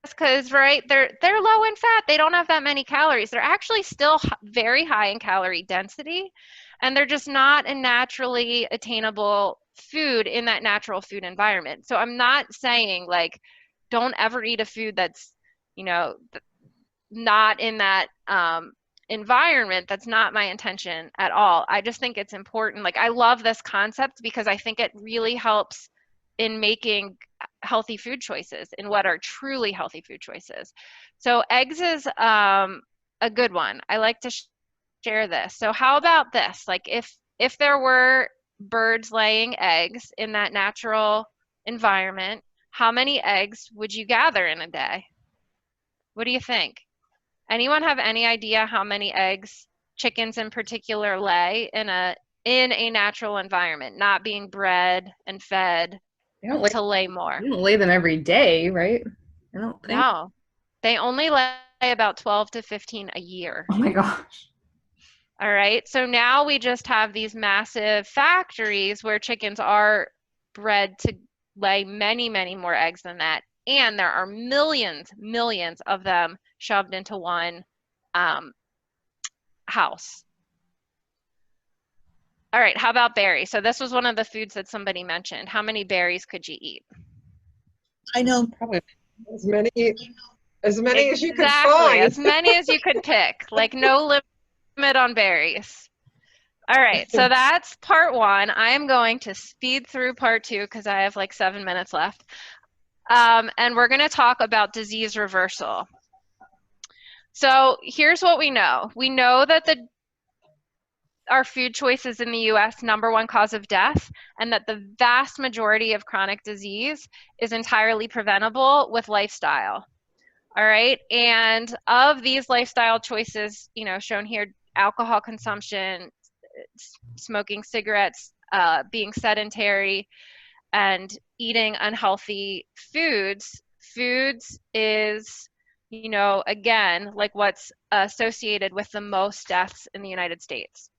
Speaker 3: because, right, they're low in fat. They don't have that many calories. They're actually still very high in calorie density, and they're just not a naturally attainable food in that natural food environment. So I'm not saying, like, don't ever eat a food that's, you know, not in that environment. That's not my intention at all. I just think it's important. Like, I love this concept because I think it really helps in making healthy food choices, in what are truly healthy food choices. So eggs is a good one. I like to share this. So how about this? Like, if there were birds laying eggs in that natural environment, how many eggs would you gather in a day? What do you think? Anyone have any idea how many eggs chickens in particular lay in a natural environment, not being bred and fed to lay more?
Speaker 2: You don't lay them every day, right? I don't think.
Speaker 3: No, they only lay about 12 to 15 a year.
Speaker 2: Oh my gosh.
Speaker 3: All right, so now we just have these massive factories where chickens are bred to lay many, many more eggs than that. And there are millions of them shoved into one house. All right, how about berries? So this was one of the foods that somebody mentioned. How many berries could you eat?
Speaker 13: I know.
Speaker 12: Probably as many as you could
Speaker 3: Exactly,
Speaker 12: find.
Speaker 3: as many as you could pick. Like, no limit on berries. All right, so that's part one. I am going to speed through part two because I have like 7 minutes left. And we're going to talk about disease reversal. So here's what we know. We know that our food choices in the US, #1 cause of death, and that the vast majority of chronic disease is entirely preventable with lifestyle. All right, and of these lifestyle choices, you know, shown here, alcohol consumption, smoking cigarettes, being sedentary, and eating unhealthy foods, foods is, you know, again, like what's associated with the most deaths in the United States.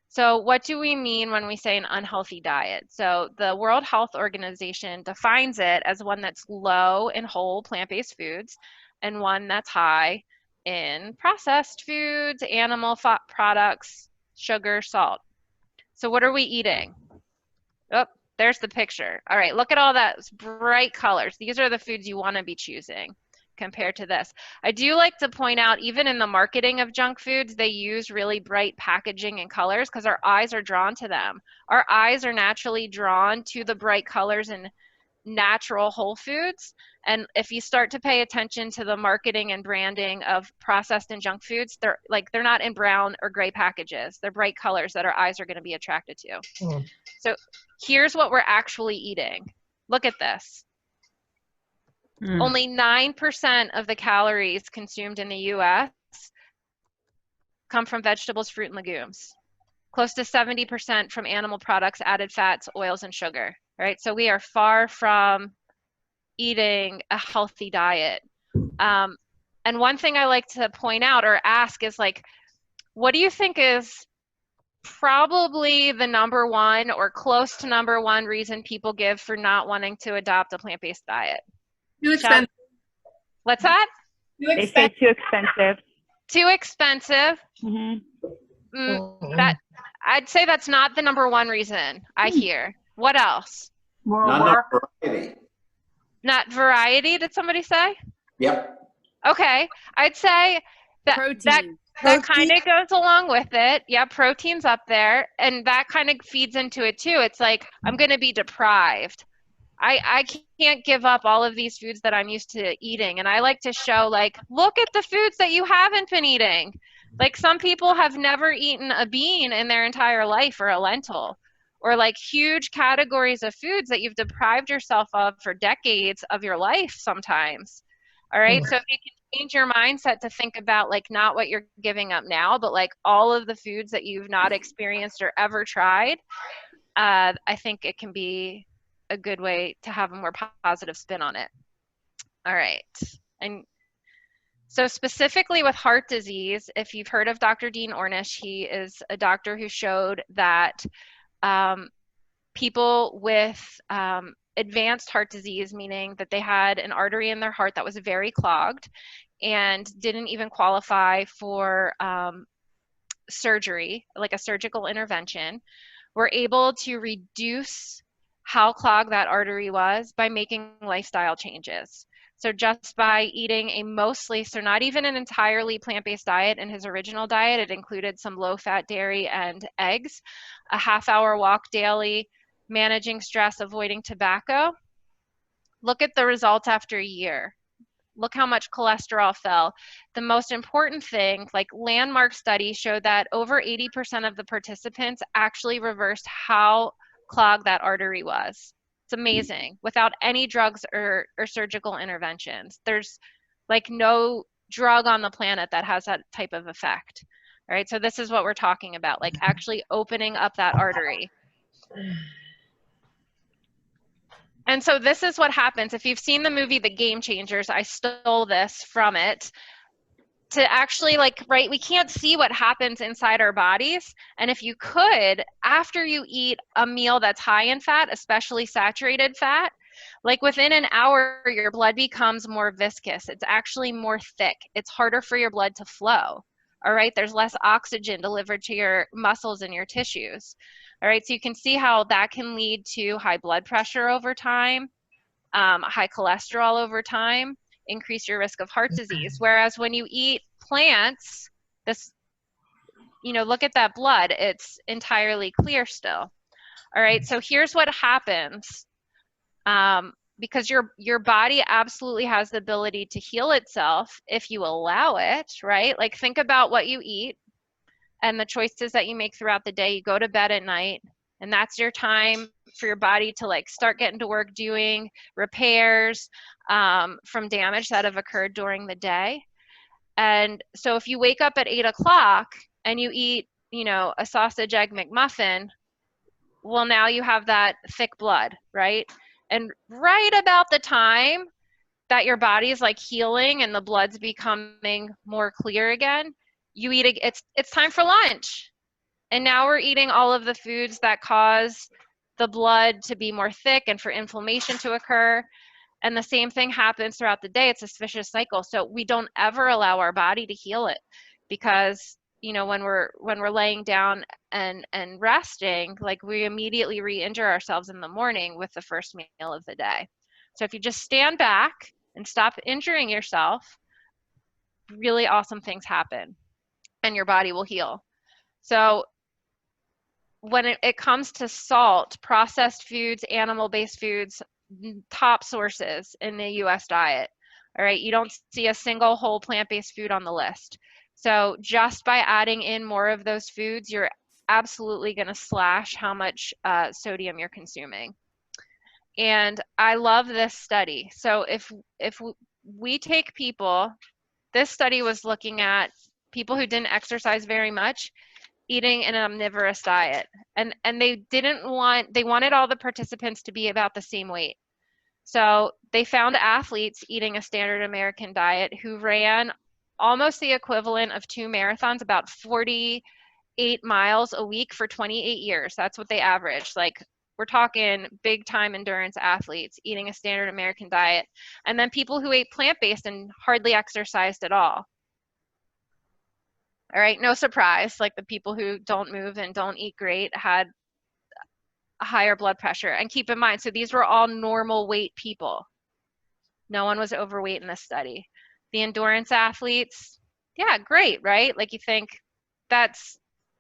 Speaker 3: So what do we mean when we say an unhealthy diet? So the World Health Organization defines it as one that's low in whole plant-based foods and one that's high in processed foods, animal fat products, sugar, salt. So what are we eating? Oh, there's the picture. All right, look at all those bright colors. These are the foods you want to be choosing compared to this. I do like to point out, even in the marketing of junk foods, they use really bright packaging and colors because our eyes are drawn to them. Our eyes are naturally drawn to the bright colors and natural whole foods. And if you start to pay attention to the marketing and branding of processed and junk foods, they're not in brown or gray packages. They're bright colors that our eyes are going to be attracted to. So here's what we're actually eating. Look at this. Only 9% of the calories consumed in the US come from vegetables, fruit, and legumes. Close to 70% from animal products, added fats, oils, and sugar. Right? So we are far from eating a healthy diet. And one thing I like to point out or ask is, like, what do you think is probably the number one or close to number one reason people give for not wanting to adopt a plant-based diet?
Speaker 2: Too expensive.
Speaker 3: What's that?
Speaker 15: They say too expensive.
Speaker 3: Too expensive. That I'd say that's not the number one reason I hear. What else?
Speaker 4: Not enough variety.
Speaker 3: Not variety, did somebody say?
Speaker 4: Yep.
Speaker 3: Okay. I'd say that that kind of goes along with it. Yeah, protein's up there, and that kind of feeds into it too. It's like, I'm going to be deprived. I can't give up all of these foods that I'm used to eating. And I like to show, like, look at the foods that you haven't been eating. Like, some people have never eaten a bean in their entire life, or a lentil, or like huge categories of foods that you've deprived yourself of for decades of your life sometimes. All right. So if you can change your mindset to think about, like, not what you're giving up now, but like all of the foods that you've not experienced or ever tried, I think it can be a good way to have a more positive spin on it. All right. And so specifically with heart disease, if you've heard of Dr. Dean Ornish, he is a doctor who showed that people with advanced heart disease, meaning that they had an artery in their heart that was very clogged and didn't even qualify for surgery, like a surgical intervention, were able to reduce how clogged that artery was by making lifestyle changes. So just by eating a mostly, so not even an entirely plant-based diet in his original diet, it included some low-fat dairy and eggs, a half-hour walk daily, managing stress, avoiding tobacco. Look at the results after a year. Look how much cholesterol fell. The most important thing, like landmark studies showed that over 80% of the participants actually reversed how clogged that artery was. It's amazing, without any drugs or surgical interventions. There's like no drug on the planet that has that type of effect. All right, so this is what we're talking about, like actually opening up that artery. And so this is what happens. If you've seen the movie The Game Changers, I stole this from it. To actually, like, right, we can't see what happens inside our bodies. And if you could, after you eat a meal that's high in fat, especially saturated fat, like within an hour, your blood becomes more viscous. It's actually more thick. It's harder for your blood to flow. All right, there's less oxygen delivered to your muscles and your tissues. All right, so you can see how that can lead to high blood pressure over time, high cholesterol over time, increase your risk of heart disease. Whereas when you eat plants, this, you know, look at that blood, it's entirely clear still. All right, so here's what happens. Because your body absolutely has the ability to heal itself if you allow it, right? Like, think about what you eat and the choices that you make throughout the day. You go to bed at night, and that's your time for your body to like start getting to work doing repairs from damage that have occurred during the day. And so if you wake up at 8 o'clock and you eat, you know, a sausage egg McMuffin, well, now you have that thick blood, right? And right about the time that your body's like healing and the blood's becoming more clear again, you eat it's time for lunch. And now we're eating all of the foods that cause the blood to be more thick and for inflammation to occur. And the same thing happens throughout the day. It's a vicious cycle. So we don't ever allow our body to heal it, because you know, when we're laying down and resting, like we immediately re-injure ourselves in the morning with the first meal of the day. So if you just stand back and stop injuring yourself, really awesome things happen and your body will heal. So when it comes to salt, processed foods, animal-based foods, top sources in the US diet. All right, you don't see a single whole plant-based food on the list. So just by adding in more of those foods, you're absolutely going to slash how much sodium you're consuming. And I love this study. So if we take people, this study was looking at people who didn't exercise very much, eating an omnivorous diet. And they wanted all the participants to be about the same weight. So they found athletes eating a standard American diet who ran almost the equivalent of 2 marathons, about 48 miles a week for 28 years. That's what they averaged. Like, we're talking big time endurance athletes eating a standard American diet. And then people who ate plant-based and hardly exercised at all. All right, no surprise, like the people who don't move and don't eat great had a higher blood pressure. And keep in mind, so these were all normal weight people. No one was overweight in this study. The endurance athletes, yeah, great, right? Like you think that's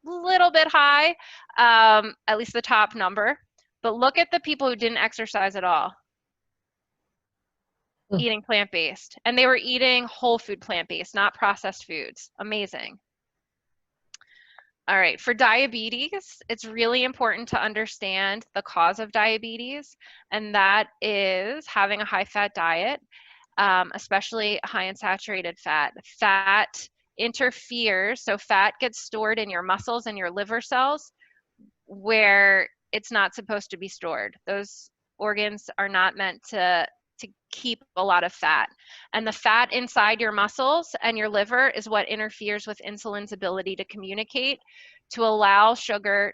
Speaker 3: a little bit high, at least the top number. But look at the people who didn't exercise at all, eating plant-based. And they were eating whole food plant-based, not processed foods. Amazing. All right, for diabetes, it's really important to understand the cause of diabetes, and that is having a high-fat diet, especially high in saturated fat. Fat interferes, so fat gets stored in your muscles and your liver cells where it's not supposed to be stored. Those organs are not meant to keep a lot of fat. And the fat inside your muscles and your liver is what interferes with insulin's ability to communicate, to allow sugar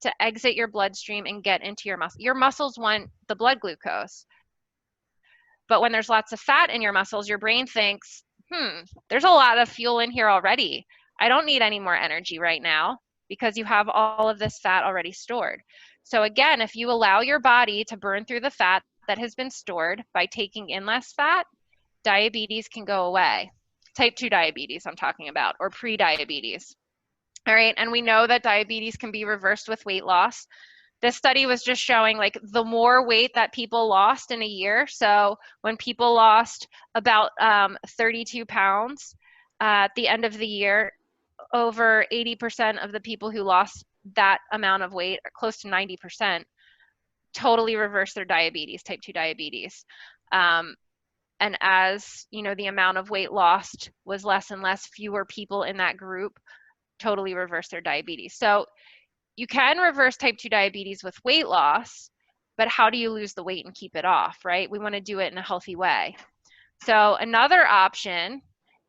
Speaker 3: to exit your bloodstream and get into your muscle. Your muscles want the blood glucose. But when there's lots of fat in your muscles, your brain thinks, there's a lot of fuel in here already. I don't need any more energy right now, because you have all of this fat already stored. So again, if you allow your body to burn through the fat that has been stored by taking in less fat, diabetes can go away. Type 2 diabetes I'm talking about, or pre-diabetes. All right, and we know that diabetes can be reversed with weight loss. This study was just showing like the more weight that people lost in a year. So when people lost about 32 pounds at the end of the year, over 80% of the people who lost that amount of weight, or close to 90%, totally reversed their diabetes, type 2 diabetes. And as you know, the amount of weight lost was less and less, fewer people in that group totally reversed their diabetes. So you can reverse type 2 diabetes with weight loss, but how do you lose the weight and keep it off, right? We want to do it in a healthy way. So another option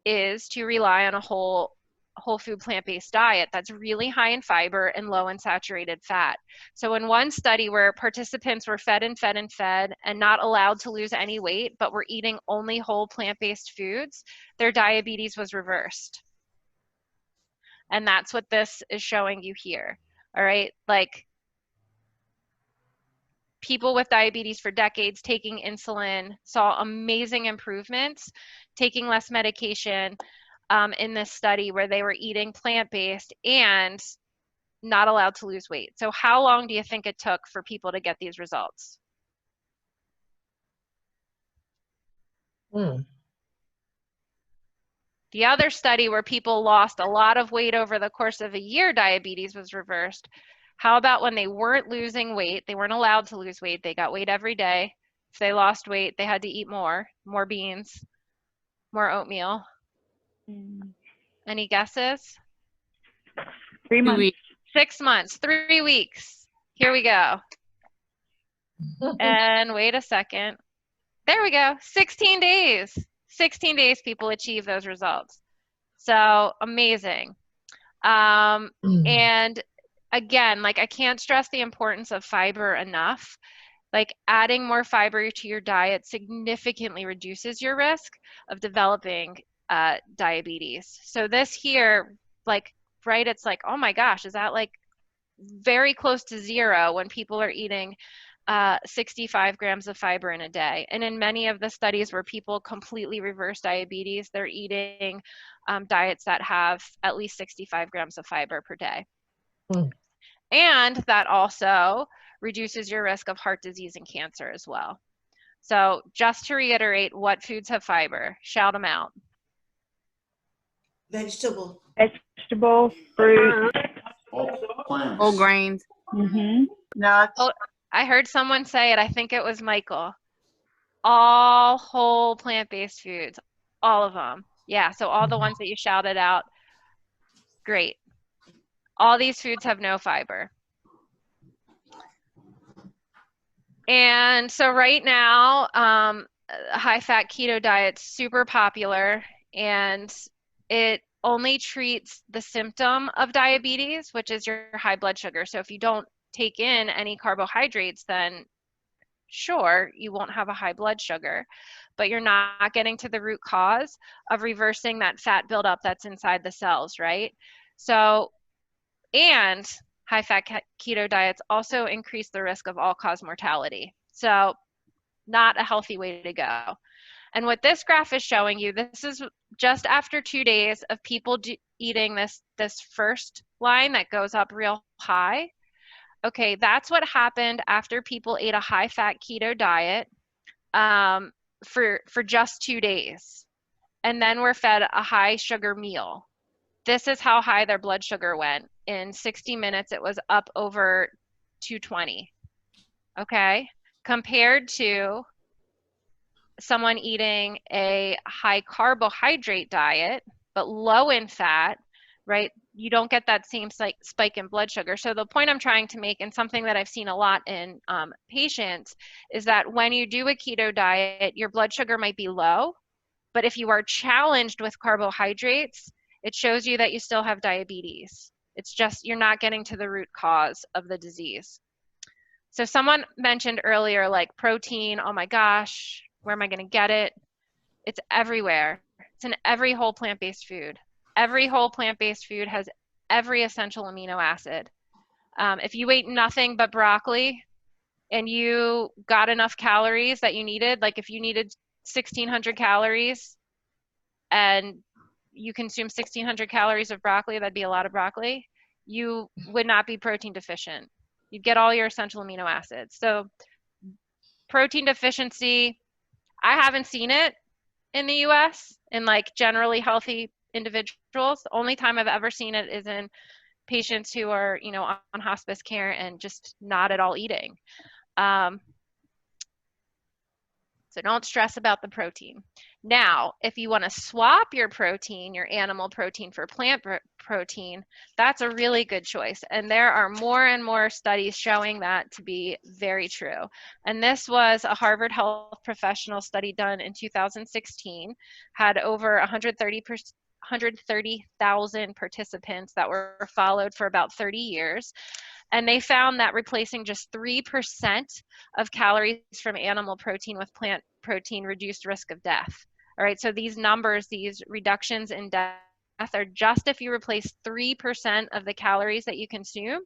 Speaker 3: is to rely on a whole food plant-based diet that's really high in fiber and low in saturated fat. So in one study where participants were fed and fed and fed and not allowed to lose any weight, but were eating only whole plant-based foods, their diabetes was reversed. And that's what this is showing you here. All right, like people with diabetes for decades taking insulin saw amazing improvements, taking less medication in this study where they were eating plant-based and not allowed to lose weight. So how long do you think it took for people to get these results? The other study where people lost a lot of weight over the course of a year, diabetes was reversed. How about when they weren't losing weight, they weren't allowed to lose weight, they got weight every day. If they lost weight, they had to eat more beans, more oatmeal. Any guesses?
Speaker 15: 3 months.
Speaker 3: 6 months, 3 weeks. Here we go. And wait a second. There we go. 16 days. 16 days people achieve those results. So amazing. And again, like I can't stress the importance of fiber enough. Like adding more fiber to your diet significantly reduces your risk of developing diabetes. So this here, like, right, it's like, oh my gosh, is that like very close to zero when people are eating 65 grams of fiber in a day. And in many of the studies where people completely reverse diabetes, they're eating diets that have at least 65 grams of fiber per day. And that also reduces your risk of heart disease and cancer as well. So just to reiterate, what foods have fiber? Shout them out.
Speaker 13: Vegetable.
Speaker 15: Vegetable, fruit,
Speaker 4: Whole
Speaker 15: grains.
Speaker 13: Nuts.
Speaker 3: Oh, I heard someone say it. I think it was Michael. All whole plant-based foods, all of them. Yeah, so all the ones that you shouted out, great. All these foods have no fiber. And so right now, high-fat keto diet's super popular, and it only treats the symptom of diabetes, which is your high blood sugar. So if you don't take in any carbohydrates, then sure, you won't have a high blood sugar, but you're not getting to the root cause of reversing that fat buildup that's inside the cells, right? So, and high-fat keto diets also increase the risk of all-cause mortality. So not a healthy way to go. And what this graph is showing you, this is just after 2 days of people eating this first line that goes up real high. Okay, that's what happened after people ate a high-fat keto diet for just 2 days. And then were fed a high-sugar meal. This is how high their blood sugar went. In 60 minutes, it was up over 220, okay? Compared to someone eating a high carbohydrate diet, but low in fat, right? You don't get that same spike in blood sugar. So the point I'm trying to make, and something that I've seen a lot in patients, is that when you do a keto diet, your blood sugar might be low, but if you are challenged with carbohydrates, it shows you that you still have diabetes. It's just you're not getting to the root cause of the disease. So someone mentioned earlier, like protein, oh my gosh, where am I gonna get it? It's everywhere. It's in every whole plant-based food. Every whole plant-based food has every essential amino acid. If you ate nothing but broccoli and you got enough calories that you needed, like if you needed 1,600 calories and you consume 1,600 calories of broccoli, that'd be a lot of broccoli, you would not be protein deficient. You'd get all your essential amino acids. So protein deficiency, I haven't seen it in the US in like generally healthy individuals. The only time I've ever seen it is in patients who are, you know, on hospice care and just not at all eating. So don't stress about the protein. Now, if you want to swap your protein, your animal protein for plant protein, that's a really good choice. And there are more and more studies showing that to be very true. And this was a Harvard Health Professional study done in 2016, had over 130,000 participants that were followed for about 30 years. And they found that replacing just 3% of calories from animal protein with plant protein reduced risk of death. All right, so these numbers, these reductions in death are just if you replace 3% of the calories that you consume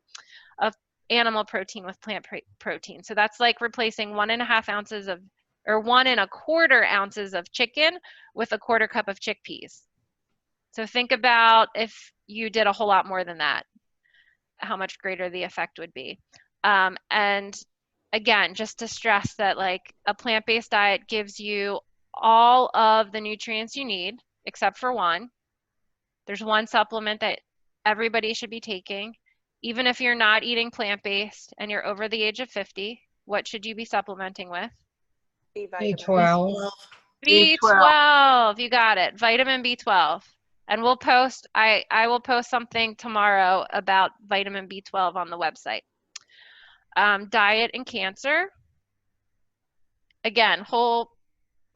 Speaker 3: of animal protein with plant protein. So that's like replacing 1.5 ounces of, or 1.25 ounces of chicken with a 1/4 cup of chickpeas. So think about if you did a whole lot more than that, how much greater the effect would be. And again, just to stress that like a plant-based diet gives you all of the nutrients you need, except for one. There's one supplement that everybody should be taking. Even if you're not eating plant-based and you're over the age of 50, what should you be supplementing with?
Speaker 12: B12.
Speaker 3: B12, you got it, vitamin B12. And we'll post, I will post something tomorrow about vitamin B12 on the website. Diet and cancer. Again, whole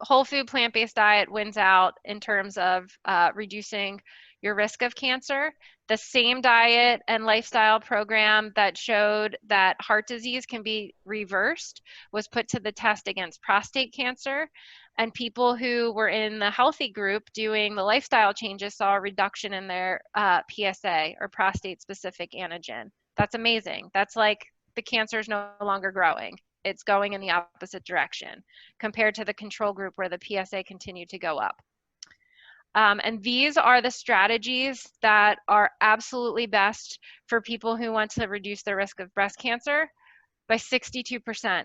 Speaker 3: whole food plant-based diet wins out in terms of reducing your risk of cancer. The same diet and lifestyle program that showed that heart disease can be reversed was put to the test against prostate cancer. And people who were in the healthy group doing the lifestyle changes saw a reduction in their PSA, or prostate-specific antigen. That's amazing. That's like the cancer is no longer growing. It's going in the opposite direction compared to the control group where the PSA continued to go up. And these are the strategies that are absolutely best for people who want to reduce their risk of breast cancer by 62%.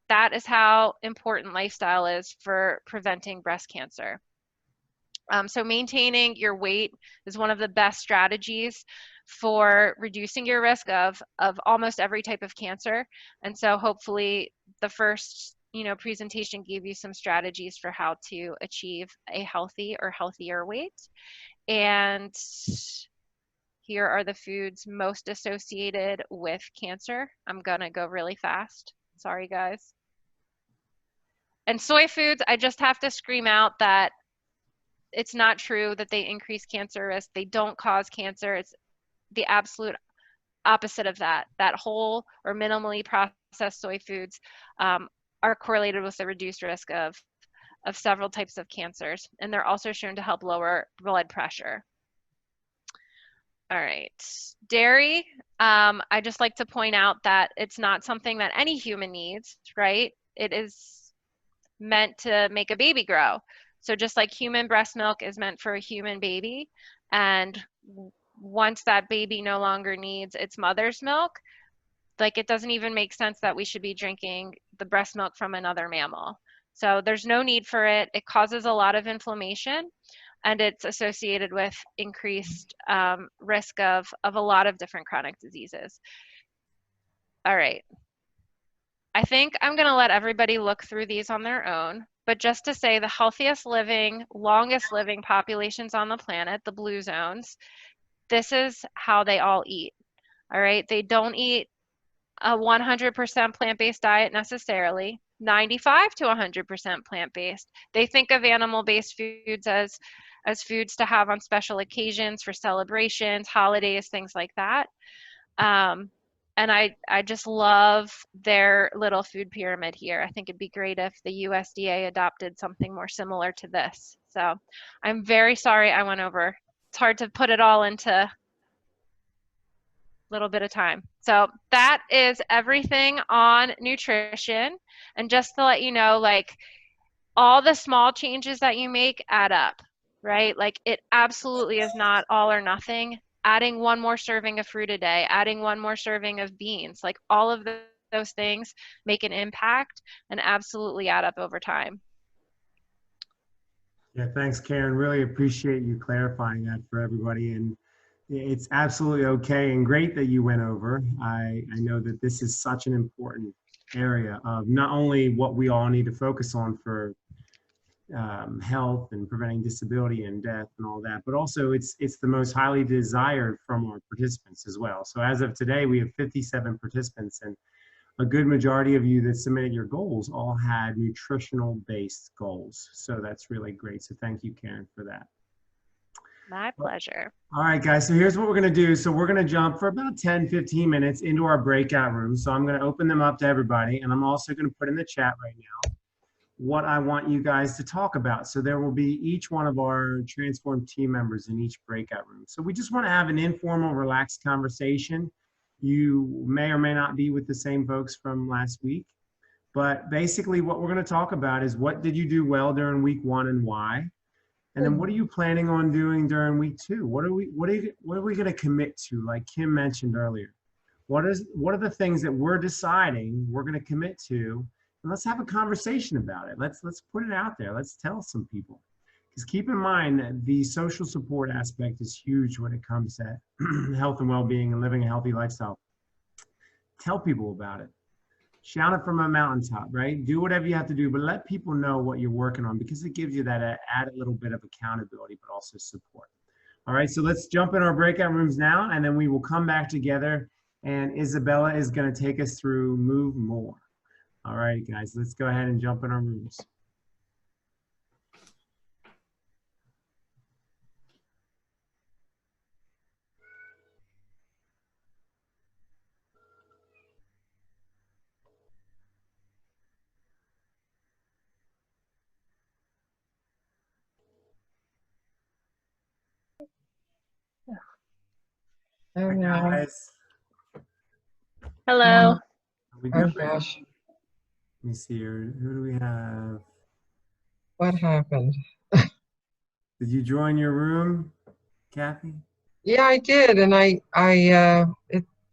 Speaker 3: That is how important lifestyle is for preventing breast cancer. So maintaining your weight is one of the best strategies for reducing your risk of almost every type of cancer. And so hopefully the first presentation gave you some strategies for how to achieve a healthy or healthier weight. And here are the foods most associated with cancer. I'm gonna go really fast. Sorry, guys. And soy foods, I just have to scream out that it's not true that they increase cancer risk. They don't cause cancer. It's the absolute opposite of that. That whole or minimally processed soy foods are correlated with the reduced risk of several types of cancers. And they're also shown to help lower blood pressure. All right, dairy, I just like to point out that it's not something that any human needs, right? It is meant to make a baby grow. So just like human breast milk is meant for a human baby, and once that baby no longer needs its mother's milk, like it doesn't even make sense that we should be drinking the breast milk from another mammal. So there's no need for it. It causes a lot of inflammation, and it's associated with increased risk of a lot of different chronic diseases. All right. I think I'm going to let everybody look through these on their own, but just to say the healthiest living, longest living populations on the planet, the blue zones, this is how they all eat. All right. They don't eat a 100% plant-based diet necessarily. 95 to 100% plant-based. They think of animal-based foods as foods to have on special occasions for celebrations, holidays, things like that. And I just love their little food pyramid here. I think it'd be great if the USDA adopted something more similar to this. So I'm very sorry I went over. It's hard to put it all into a little bit of time. So that is everything on nutrition. And just to let you know, like all the small changes that you make add up, right? Like it absolutely is not all or nothing. Adding one more serving of fruit a day, adding one more serving of beans, like all of those things make an impact and absolutely add up over time.
Speaker 1: Yeah, thanks, Karen. Really appreciate you clarifying that for everybody. And it's absolutely okay and great that you went over. I know that this is such an important area of not only what we all need to focus on for health and preventing disability and death and all that, but also it's the most highly desired from our participants as well. So as of today, we have 57 participants, and a good majority of you that submitted your goals all had nutritional based goals. So that's really great. So thank you, Karen, for that.
Speaker 3: My pleasure.
Speaker 1: All right, guys, so here's what we're going to do. So we're going to jump for about 10-15 minutes into our breakout room. So I'm going to open them up to everybody, and I'm also going to put in the chat right now what I want you guys to talk about. So there will be each one of our Transform team members in each breakout room. So we just want to have an informal, relaxed conversation. You may or may not be with the same folks from last week, but basically what we're going to talk about is what did you do well during week 1 and why? And then what are you planning on doing during week 2? What are we going to commit to, like Kim mentioned earlier? What are the things that we're deciding we're going to commit to? And let's have a conversation about it. Let's put it out there. Let's tell some people. Because keep in mind that the social support aspect is huge when it comes to health and well-being and living a healthy lifestyle. Tell people about it. Shout it from a mountaintop, right? Do whatever you have to do, but let people know what you're working on, because it gives you that added little bit of accountability, but also support. All right, so let's jump in our breakout rooms now, and then we will come back together, and Isabella is going to take us through Move More. All right, guys, let's go ahead and jump in our rooms.
Speaker 12: Oh,
Speaker 1: Hi,
Speaker 12: no.
Speaker 1: guys.
Speaker 15: Hello.
Speaker 1: Are we
Speaker 12: Oh,
Speaker 1: good?
Speaker 12: gosh.
Speaker 1: Let me see here. Who do we have?
Speaker 12: What happened?
Speaker 1: Did you join your room, Kathy?
Speaker 12: Yeah, I did. And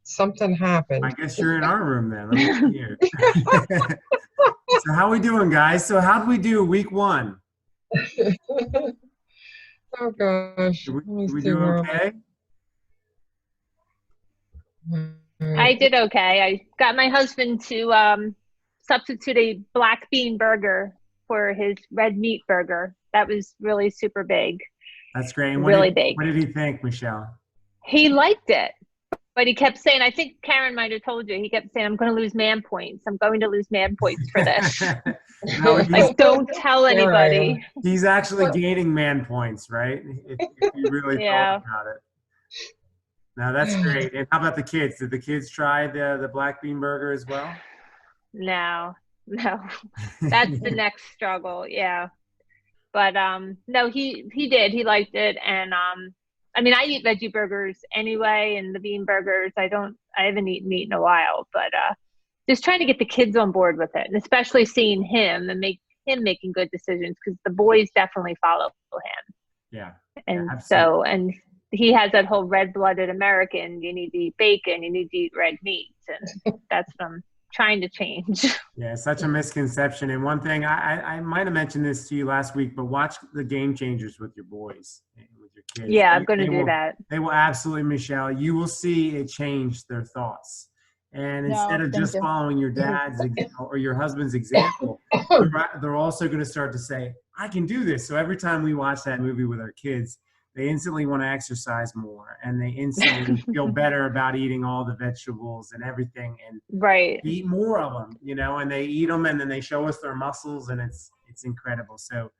Speaker 12: something happened.
Speaker 1: I guess you're in our room then. Let me see here. So how we doing, guys? So how'd we do week 1?
Speaker 12: Oh, gosh.
Speaker 1: Did
Speaker 12: Let me
Speaker 1: we
Speaker 12: see
Speaker 1: do
Speaker 12: where
Speaker 1: okay?
Speaker 15: I did okay. I got my husband to substitute a black bean burger for his red meat burger. That was really super big.
Speaker 1: That's great. And
Speaker 15: Really big.
Speaker 1: What did he think, Michelle?
Speaker 15: He liked it, but he kept saying, I think Karen might have told you, he kept saying, I'm going to lose man points. I'm going to lose man points for this.
Speaker 1: No,
Speaker 15: Like, don't tell anybody.
Speaker 1: He's actually gaining man points, right? If you really
Speaker 15: Yeah.
Speaker 1: thought about it. No, that's great. And how about the kids? Did the kids try the black bean burger as well?
Speaker 15: No, that's the next struggle. Yeah. But no, he did. He liked it. And I mean, I eat veggie burgers anyway, and the bean burgers, I haven't eaten meat in a while, but just trying to get the kids on board with it, and especially seeing him and making good decisions, because the boys definitely follow him.
Speaker 1: Yeah.
Speaker 15: And
Speaker 1: Yeah,
Speaker 15: so, and he has that whole red-blooded American, you need to eat bacon, you need to eat red meat, and that's what I'm trying to change.
Speaker 1: Yeah, such a misconception. And one thing, I might have mentioned this to you last week, but watch the Game Changers with your boys, with your kids.
Speaker 15: Yeah, I'm going to do that.
Speaker 1: They will absolutely, Michelle, you will see it change their thoughts. And instead of just following your dad's or your husband's example, they're also going to start to say, I can do this. So every time we watch that movie with our kids, they instantly want to exercise more, and they instantly feel better about eating all the vegetables and everything, and eat more of them, and they eat them, and then they show us their muscles, and it's incredible. So,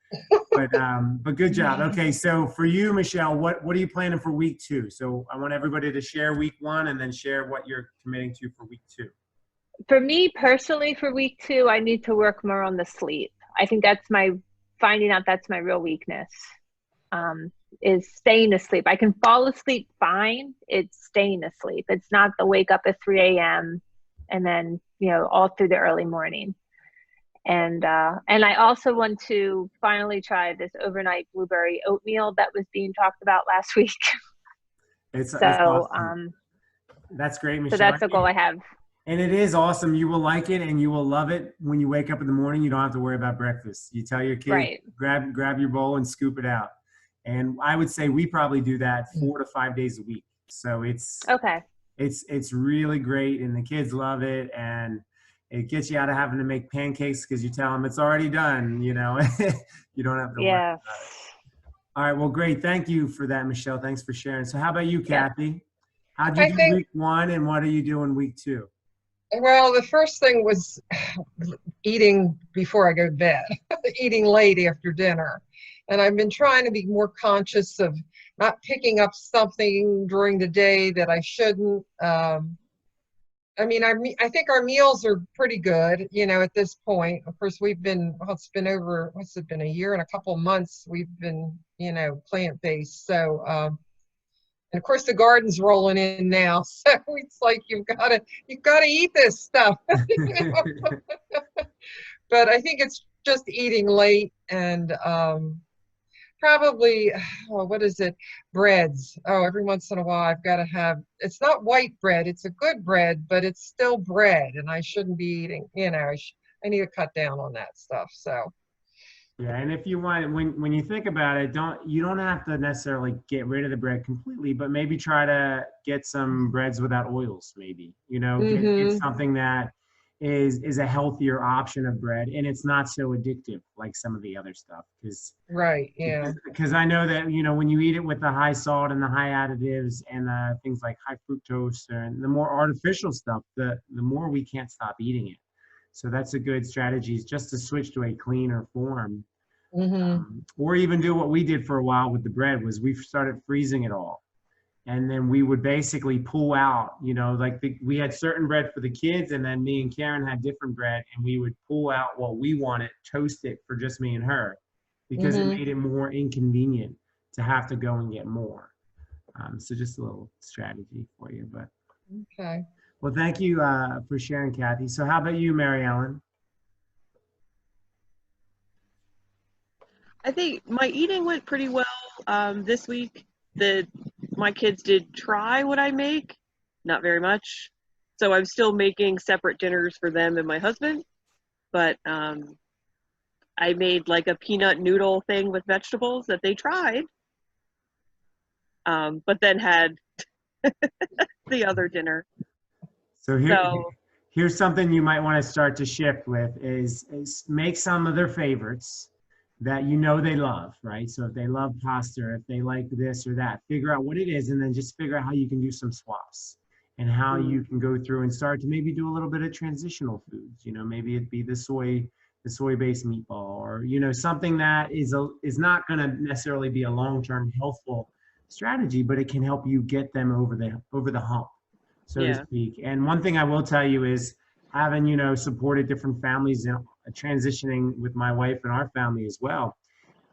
Speaker 1: but good job. Okay. So for you, Michelle, what are you planning for week 2? So I want everybody to share week 1 and then share what you're committing to for week 2.
Speaker 15: For me personally, for week 2, I need to work more on the sleep. I think finding out that's my real weakness. Is staying asleep. I can fall asleep fine. It's staying asleep. It's not the wake up at 3 a.m. and then, all through the early morning. And I also want to finally try this overnight blueberry oatmeal that was being talked about last week.
Speaker 1: It's awesome. That's great, Michelle.
Speaker 15: So that's the goal I have.
Speaker 1: And it is awesome. You will like it and you will love it. When you wake up in the morning, you don't have to worry about breakfast. You tell your kid, grab your bowl and scoop it out. And I would say we probably do that 4 to 5 days a week. So it's really great, and the kids love it, and it gets you out of having to make pancakes because you tell them it's already done. You don't have to worry about it. All right, well, great. Thank you for that, Michelle. Thanks for sharing. So how about you, Kathy? How'd you do week 1, and what are you doing week 2?
Speaker 12: Well, the first thing was eating before I go to bed, eating late after dinner. And I've been trying to be more conscious of not picking up something during the day that I shouldn't. I think our meals are pretty good, at this point. Of course, it's been a year and a couple of months we've been, plant-based. So, and of course the garden's rolling in now. So it's like, you've got to eat this stuff. But I think it's just eating late and, probably, breads. Every once in a while I've got to have, it's not white bread, it's a good bread, but it's still bread, and I shouldn't be eating, I need to cut down on that stuff, so.
Speaker 1: Yeah, and if you want, when you think about it, you don't have to necessarily get rid of the bread completely, but maybe try to get some breads without oils, maybe, get something that is a healthier option of bread, and it's not so addictive like some of the other stuff. Because I know that when you eat it with the high salt and the high additives and things like high fructose and the more artificial stuff, the more we can't stop eating it. So that's a good strategy, is just to switch to a cleaner form. Or even do what we did for a while with the bread, was we started freezing it all. And then we would basically pull out, we had certain bread for the kids, and then me and Karen had different bread, and we would pull out what we wanted, toast it for just me and her, because it made it more inconvenient to have to go and get more. So just a little strategy for you. But
Speaker 12: Okay.
Speaker 1: well, thank you for sharing, Kathy. So how about you, Mary Ellen?
Speaker 16: I think my eating went pretty well this week. My kids did try what I make, not very much. So I'm still making separate dinners for them and my husband. But I made like a peanut noodle thing with vegetables that they tried, but then had the other dinner.
Speaker 1: So here's something you might want to start to shift with is make some of their favorites that you know they love, right? So if they love pasta, if they like this or that, figure out what it is, and then just figure out how you can do some swaps and how you can go through and start to maybe do a little bit of transitional foods. You know, maybe it'd be the soy-based meatball, or you know, something that is not going to necessarily be a long-term healthful strategy, but it can help you get them over the hump, so to speak. And one thing I will tell you is having, you know, supported different families and transitioning with my wife and our family as well.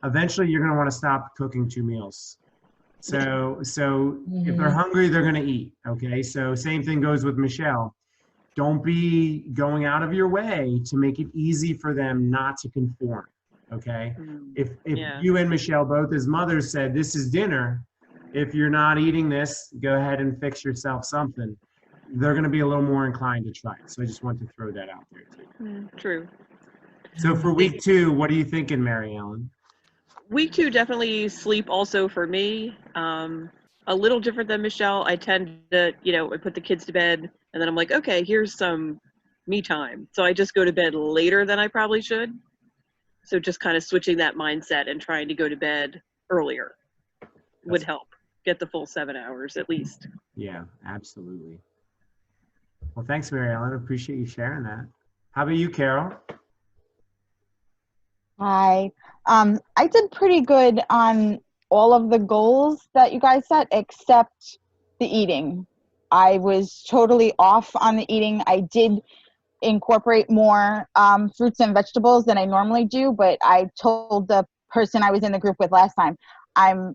Speaker 1: Eventually, you're going to want to stop cooking 2 meals. So if they're hungry, they're going to eat. Okay. So same thing goes with Michelle. Don't be going out of your way to make it easy for them not to conform. Okay. If you and Michelle both as mothers said, this is dinner, if you're not eating this, go ahead and fix yourself something. They're going to be a little more inclined to try it. So I just want to throw that out there too.
Speaker 16: True.
Speaker 1: So for week 2, what are you thinking, Mary Ellen?
Speaker 16: Week 2, definitely sleep also for me. A little different than Michelle. I tend to, you know, I put the kids to bed and then I'm like, okay, here's some me time. So I just go to bed later than I probably should. So just kind of switching that mindset and trying to go to bed earlier would help get the full 7 hours at least.
Speaker 1: Yeah, absolutely. Well, thanks, Mary Ellen. I appreciate you sharing that. How about you, Carol?
Speaker 17: Hi. I did pretty good on all of the goals that you guys set, except the eating. I was totally off on the eating. I did incorporate more fruits and vegetables than I normally do, but I told the person I was in the group with last time,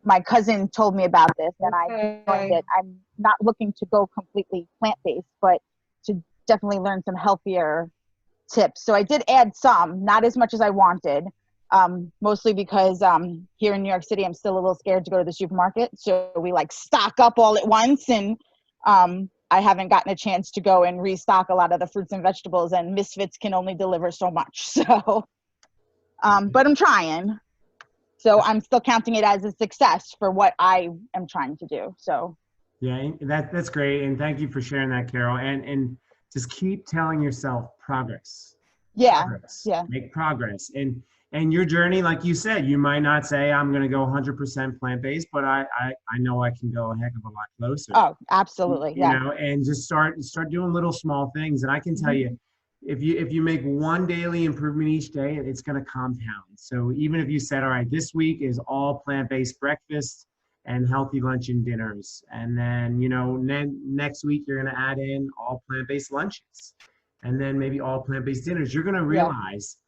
Speaker 17: my cousin told me about this, and I joined it. I'm not looking to go completely plant-based, but to definitely learn some healthier tips. So I did add some, not as much as I wanted, mostly because here in New York City, I'm still a little scared to go to the supermarket. So we like stock up all at once, and I haven't gotten a chance to go and restock a lot of the fruits and vegetables, and Misfits can only deliver so much. So, but I'm trying. So I'm still counting it as a success for what I am trying to do. So.
Speaker 1: Yeah, that's great. And thank you for sharing that, Carol. And just keep telling yourself progress.
Speaker 17: Yeah.
Speaker 1: Progress.
Speaker 17: Yeah.
Speaker 1: Make progress. And your journey, like you said, you might not say I'm going to go 100% plant-based, but I know I can go a heck of a lot closer.
Speaker 17: Oh, absolutely.
Speaker 1: You know, and just start doing little small things. And I can tell you, if you make one daily improvement each day, it's going to compound. So even if you said, all right, this week is all plant-based breakfast and healthy lunch and dinners, and then, you know, next week you're going to add in all plant-based lunches, and then maybe all plant-based dinners, you're going to realize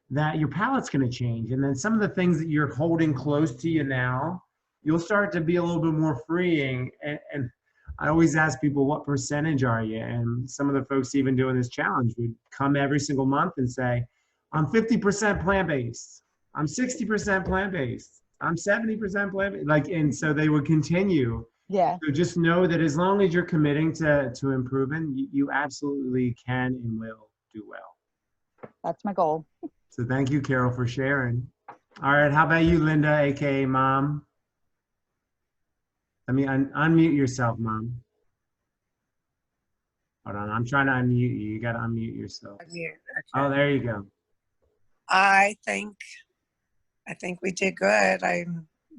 Speaker 1: that your palate's going to change. And then some of the things that you're holding close to you now, you'll start to be a little bit more freeing. And I always ask people, what percentage are you? And some of the folks even doing this challenge would come every single month and say, I'm 50% plant-based. I'm 60% plant-based. I'm 70% plant-based. Like, and so they would continue.
Speaker 17: Yeah.
Speaker 1: So just know that as long as you're committing to improving, you absolutely can and will do well.
Speaker 17: That's my goal.
Speaker 1: So thank you, Carol, for sharing. All right, how about you, Linda, AKA Mom? Let me unmute yourself, Mom. Hold on, I'm trying to unmute you. You got to unmute yourself. Oh, there you go.
Speaker 18: I think we did good.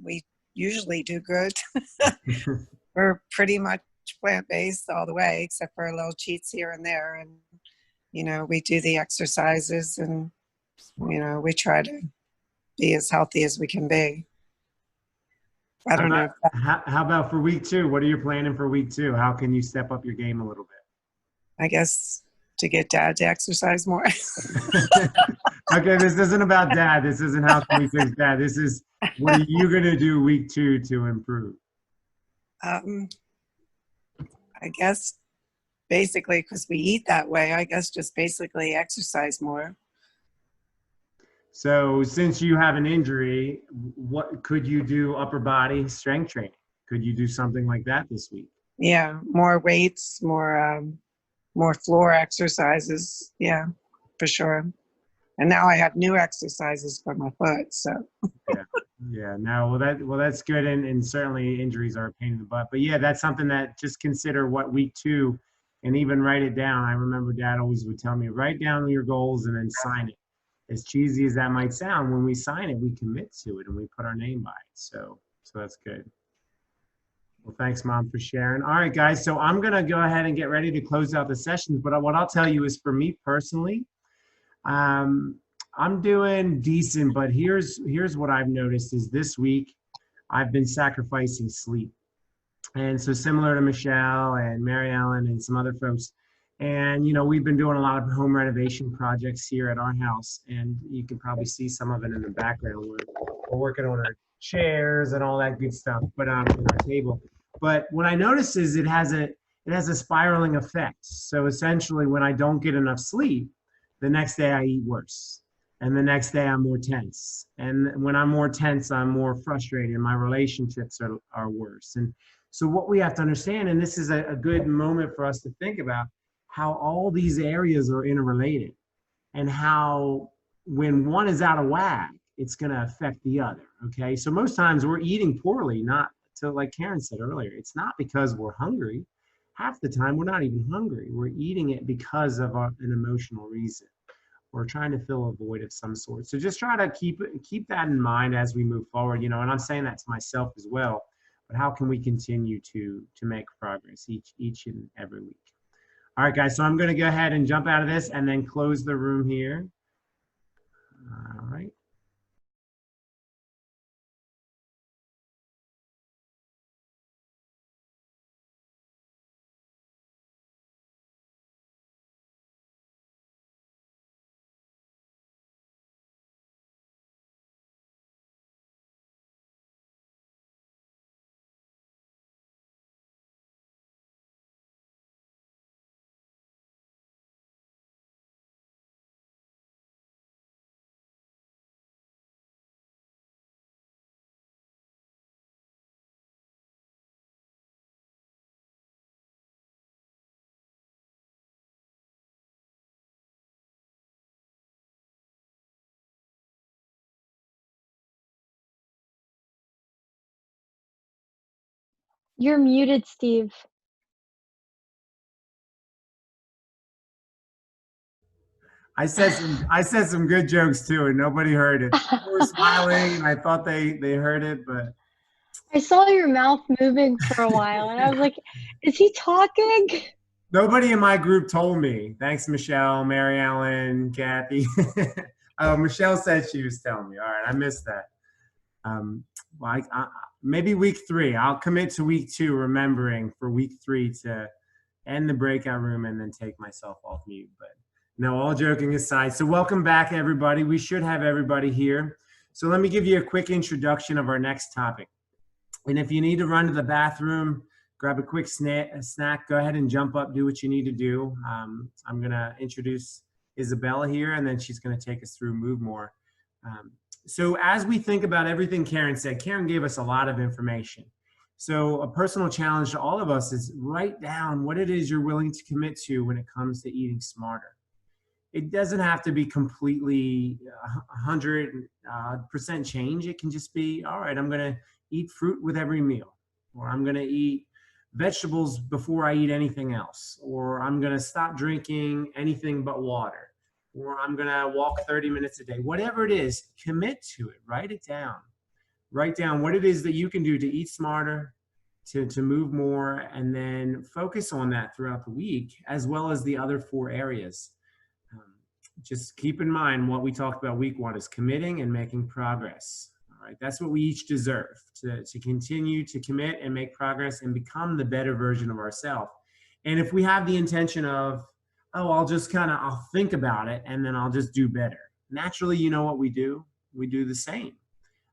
Speaker 18: We usually do good. We're pretty much plant-based all the way, except for little cheats here and there. And, you know, we do the exercises, and, you know, we try to be as healthy as we can be. I don't know.
Speaker 1: How about for week 2? What are you planning for week 2? How can you step up your game a little bit?
Speaker 18: I guess to get Dad to exercise more.
Speaker 1: Okay, this isn't about Dad. This isn't how can we fix Dad. This is what are you going to do week 2 to improve?
Speaker 18: I guess basically because we eat that way, I guess just basically exercise more.
Speaker 1: So since you have an injury, what could you do? Upper body strength training? Could you do something like that this week?
Speaker 18: Yeah, more weights, more floor exercises. Yeah, for sure. And now I have new exercises for my foot. So
Speaker 1: Yeah, no, that's good, and certainly injuries are a pain in the butt. But yeah, that's something that just consider what week 2, and even write it down. I remember Dad always would tell me, write down your goals and then sign it. As cheesy as that might sound, when we sign it, we commit to it and we put our name by it. So that's good. Well, thanks, Mom, for sharing. All right, guys. So I'm gonna go ahead and get ready to close out the sessions. But what I'll tell you is, for me personally, I'm doing decent, but here's what I've noticed is this week I've been sacrificing sleep. And so similar to Michelle and Mary Ellen and some other folks, and we've been doing a lot of home renovation projects here at our house, and you can probably see some of it in the background. We're working on our chairs and all that good stuff, but on our table. But what I notice is it has a spiraling effect. So essentially, when I don't get enough sleep, the next day I eat worse. And the next day I'm more tense. And when I'm more tense, I'm more frustrated. My relationships are worse. And so what we have to understand, and this is a good moment for us to think about, how all these areas are interrelated, and how when one is out of whack, it's going to affect the other. Okay. So most times we're eating poorly, like Karen said earlier, it's not because we're hungry. Half the time we're not even hungry. We're eating it because of an emotional reason. We're trying to fill a void of some sort. So just try to keep that in mind as we move forward, and I'm saying that to myself as well, but how can we continue to make progress each and every week? All right, guys, so I'm going to go ahead and jump out of this and then close the room here. All right.
Speaker 19: You're muted, Steve.
Speaker 1: I said some good jokes too, and nobody heard it. People were smiling, and I thought they heard it, but
Speaker 19: I saw your mouth moving for a while, and I was like, is he talking?
Speaker 1: nobody in my group told me. Thanks, Michelle, Mary Ellen, Kathy. Michelle said she was telling me. All right, I missed that. Well, maybe week 3. I'll commit to week 2, remembering for week 3 to end the breakout room and then take myself off mute. But no, all joking aside. So welcome back, everybody. We should have everybody here. So let me give you a quick introduction of our next topic. And if you need to run to the bathroom, grab a quick snack, go ahead and jump up, do what you need to do. I'm going to introduce Isabella here, and then she's going to take us through Move More. So as we think about everything Karen said, Karen gave us a lot of information. So a personal challenge to all of us is write down what it is you're willing to commit to when it comes to eating smarter. It doesn't have to be completely 100% change. It can just be, all right, I'm going to eat fruit with every meal, or I'm going to eat vegetables before I eat anything else, or I'm going to stop drinking anything but water, or I'm going to walk 30 minutes a day. Whatever it is, commit to it. Write it down. Write down what it is that you can do to eat smarter, to move more, and then focus on that throughout the week, as well as the other 4 areas. Just keep in mind what we talked about week 1 is committing and making progress. All right, that's what we each deserve, to continue to commit and make progress and become the better version of ourselves. And if we have the intention of, oh, I'll think about it and then I'll just do better. Naturally, you know what we do? We do the same.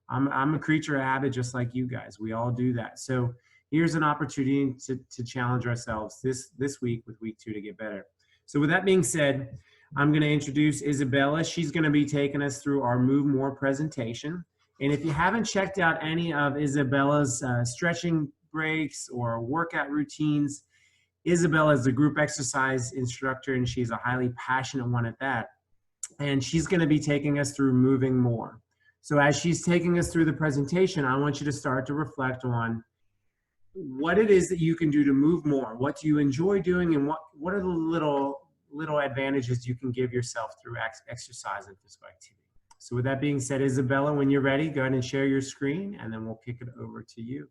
Speaker 1: I'm a creature of habit just like you guys. We all do that. So, here's an opportunity to challenge ourselves this week with week 2 to get better. So with that being said, I'm going to introduce Isabella. She's going to be taking us through our Move More presentation. And if you haven't checked out any of Isabella's stretching breaks or workout routines, Isabella is a group exercise instructor, and she's a highly passionate one at that. And she's going to be taking us through moving more. So as she's taking us through the presentation, I want you to start to reflect on what it is that you can do to move more. What do you enjoy doing, and what are the little advantages you can give yourself through exercise and physical activity. So with that being said, Isabella, when you're ready, go ahead and share your screen, and then we'll kick it over to you.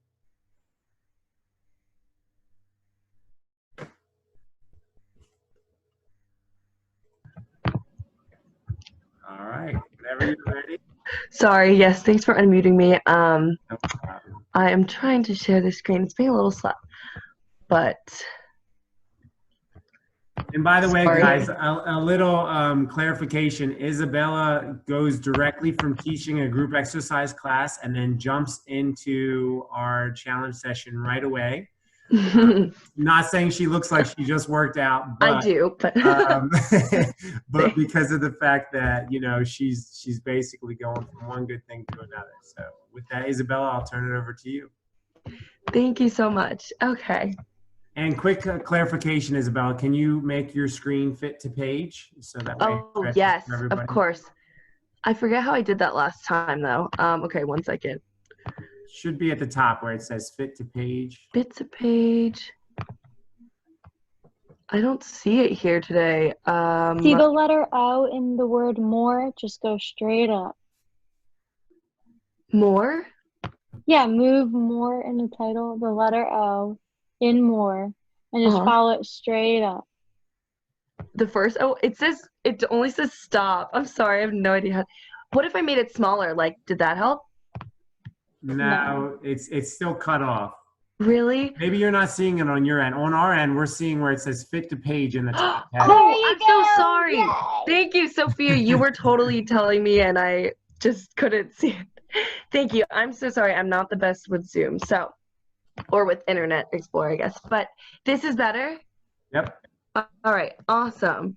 Speaker 1: All right, whenever you're ready.
Speaker 20: Sorry, yes, thanks for unmuting me. I am trying to share the screen. It's being a little slow, but...
Speaker 1: And by the way,
Speaker 20: Sorry.
Speaker 1: guys, a little clarification. Isabella goes directly from teaching a group exercise class and then jumps into our challenge session right away. Not saying she looks like she just worked out, but
Speaker 20: I do, but
Speaker 1: but because of the fact that, you know, she's basically going from one good thing to another. So with that, Isabella, I'll turn it over to you.
Speaker 20: Thank you so much. Okay.
Speaker 1: And quick clarification, Isabella, can you make your screen fit to page so that way?
Speaker 20: Oh, yes, of course. I forget how I did that last time, though. Okay, 1 second.
Speaker 1: Should be at the top where it says fit to page.
Speaker 20: Fit to page. I don't see it here today.
Speaker 19: See the letter O in the word more? Just go straight up.
Speaker 20: More?
Speaker 19: Yeah, move more in the title, the letter O in more, and just follow it straight up.
Speaker 20: The first, it only says stop. I'm sorry, I have no idea how. What if I made it smaller? Like, did that help?
Speaker 1: No, it's still cut off.
Speaker 20: Really?
Speaker 1: Maybe you're not seeing it on your end. On our end, we're seeing where it says fit to page in the top.
Speaker 20: Oh, I'm so sorry. Yay. Thank you, Sophia. You were totally telling me, and I just couldn't see it. Thank you. I'm so sorry. I'm not the best with Zoom, or with Internet Explorer, I guess. But this is better?
Speaker 1: Yep.
Speaker 20: All right. Awesome.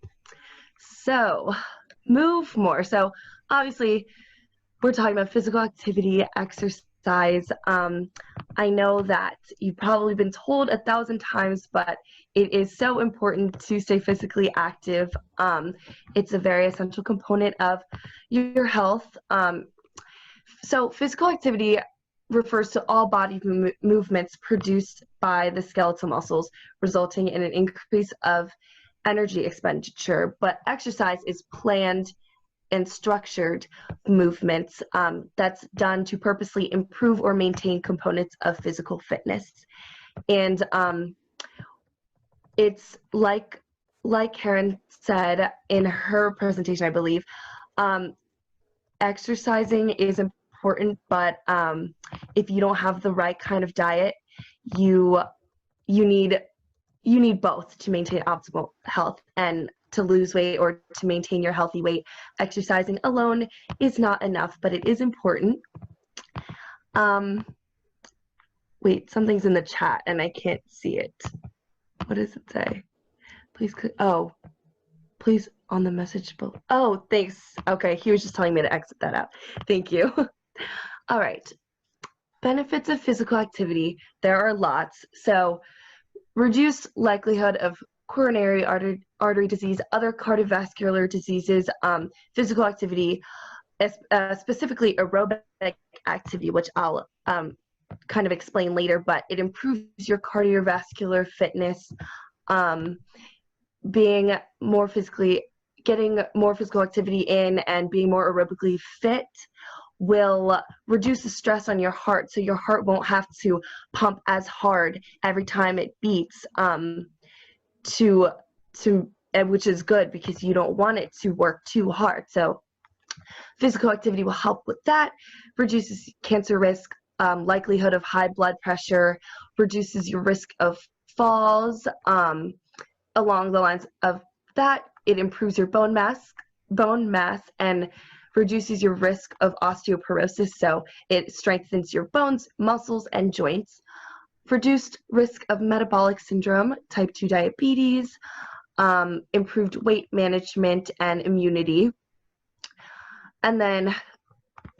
Speaker 20: So, move more. So, obviously, we're talking about physical activity, exercise. I know that you've probably been told 1,000 times, but it is so important to stay physically active. It's a very essential component of your health. So physical activity refers to all body movements produced by the skeletal muscles, resulting in an increase of energy expenditure. But exercise is planned and structured movements that's done to purposely improve or maintain components of physical fitness. And it's like Karen said in her presentation, I believe, exercising is important, but if you don't have the right kind of diet, you need both to maintain optimal health. And to lose weight or to maintain your healthy weight, exercising alone is not enough, but it is important. Wait, something's in the chat and I can't see it. What does it say? Please, please on the message below. Oh, thanks. Okay, he was just telling me to exit that out. Thank you. All right. Benefits of physical activity. There are lots. So, reduced likelihood of coronary artery disease, other cardiovascular diseases, physical activity, specifically aerobic activity, which I'll kind of explain later, but it improves your cardiovascular fitness. Getting more physical activity in and being more aerobically fit will reduce the stress on your heart, so your heart won't have to pump as hard every time it beats, which is good because you don't want it to work too hard. So physical activity will help with that, reduces cancer risk, likelihood of high blood pressure, reduces your risk of falls. Along the lines of that, it improves your bone mass and reduces your risk of osteoporosis, so it strengthens your bones, muscles, and joints. reduced risk of metabolic syndrome, type 2 diabetes, improved weight management and immunity. And then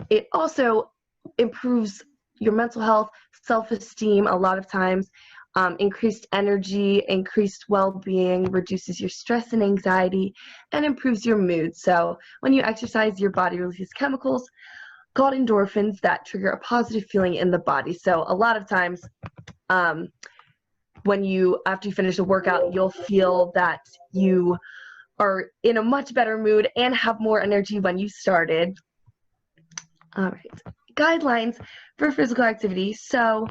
Speaker 20: it also improves your mental health, self-esteem a lot of times, increased energy, increased well-being, reduces your stress and anxiety, and improves your mood. So when you exercise, your body releases chemicals called endorphins that trigger a positive feeling in the body. So a lot of times after you finish a workout, you'll feel that you are in a much better mood and have more energy when you started. All right, guidelines for physical activity. So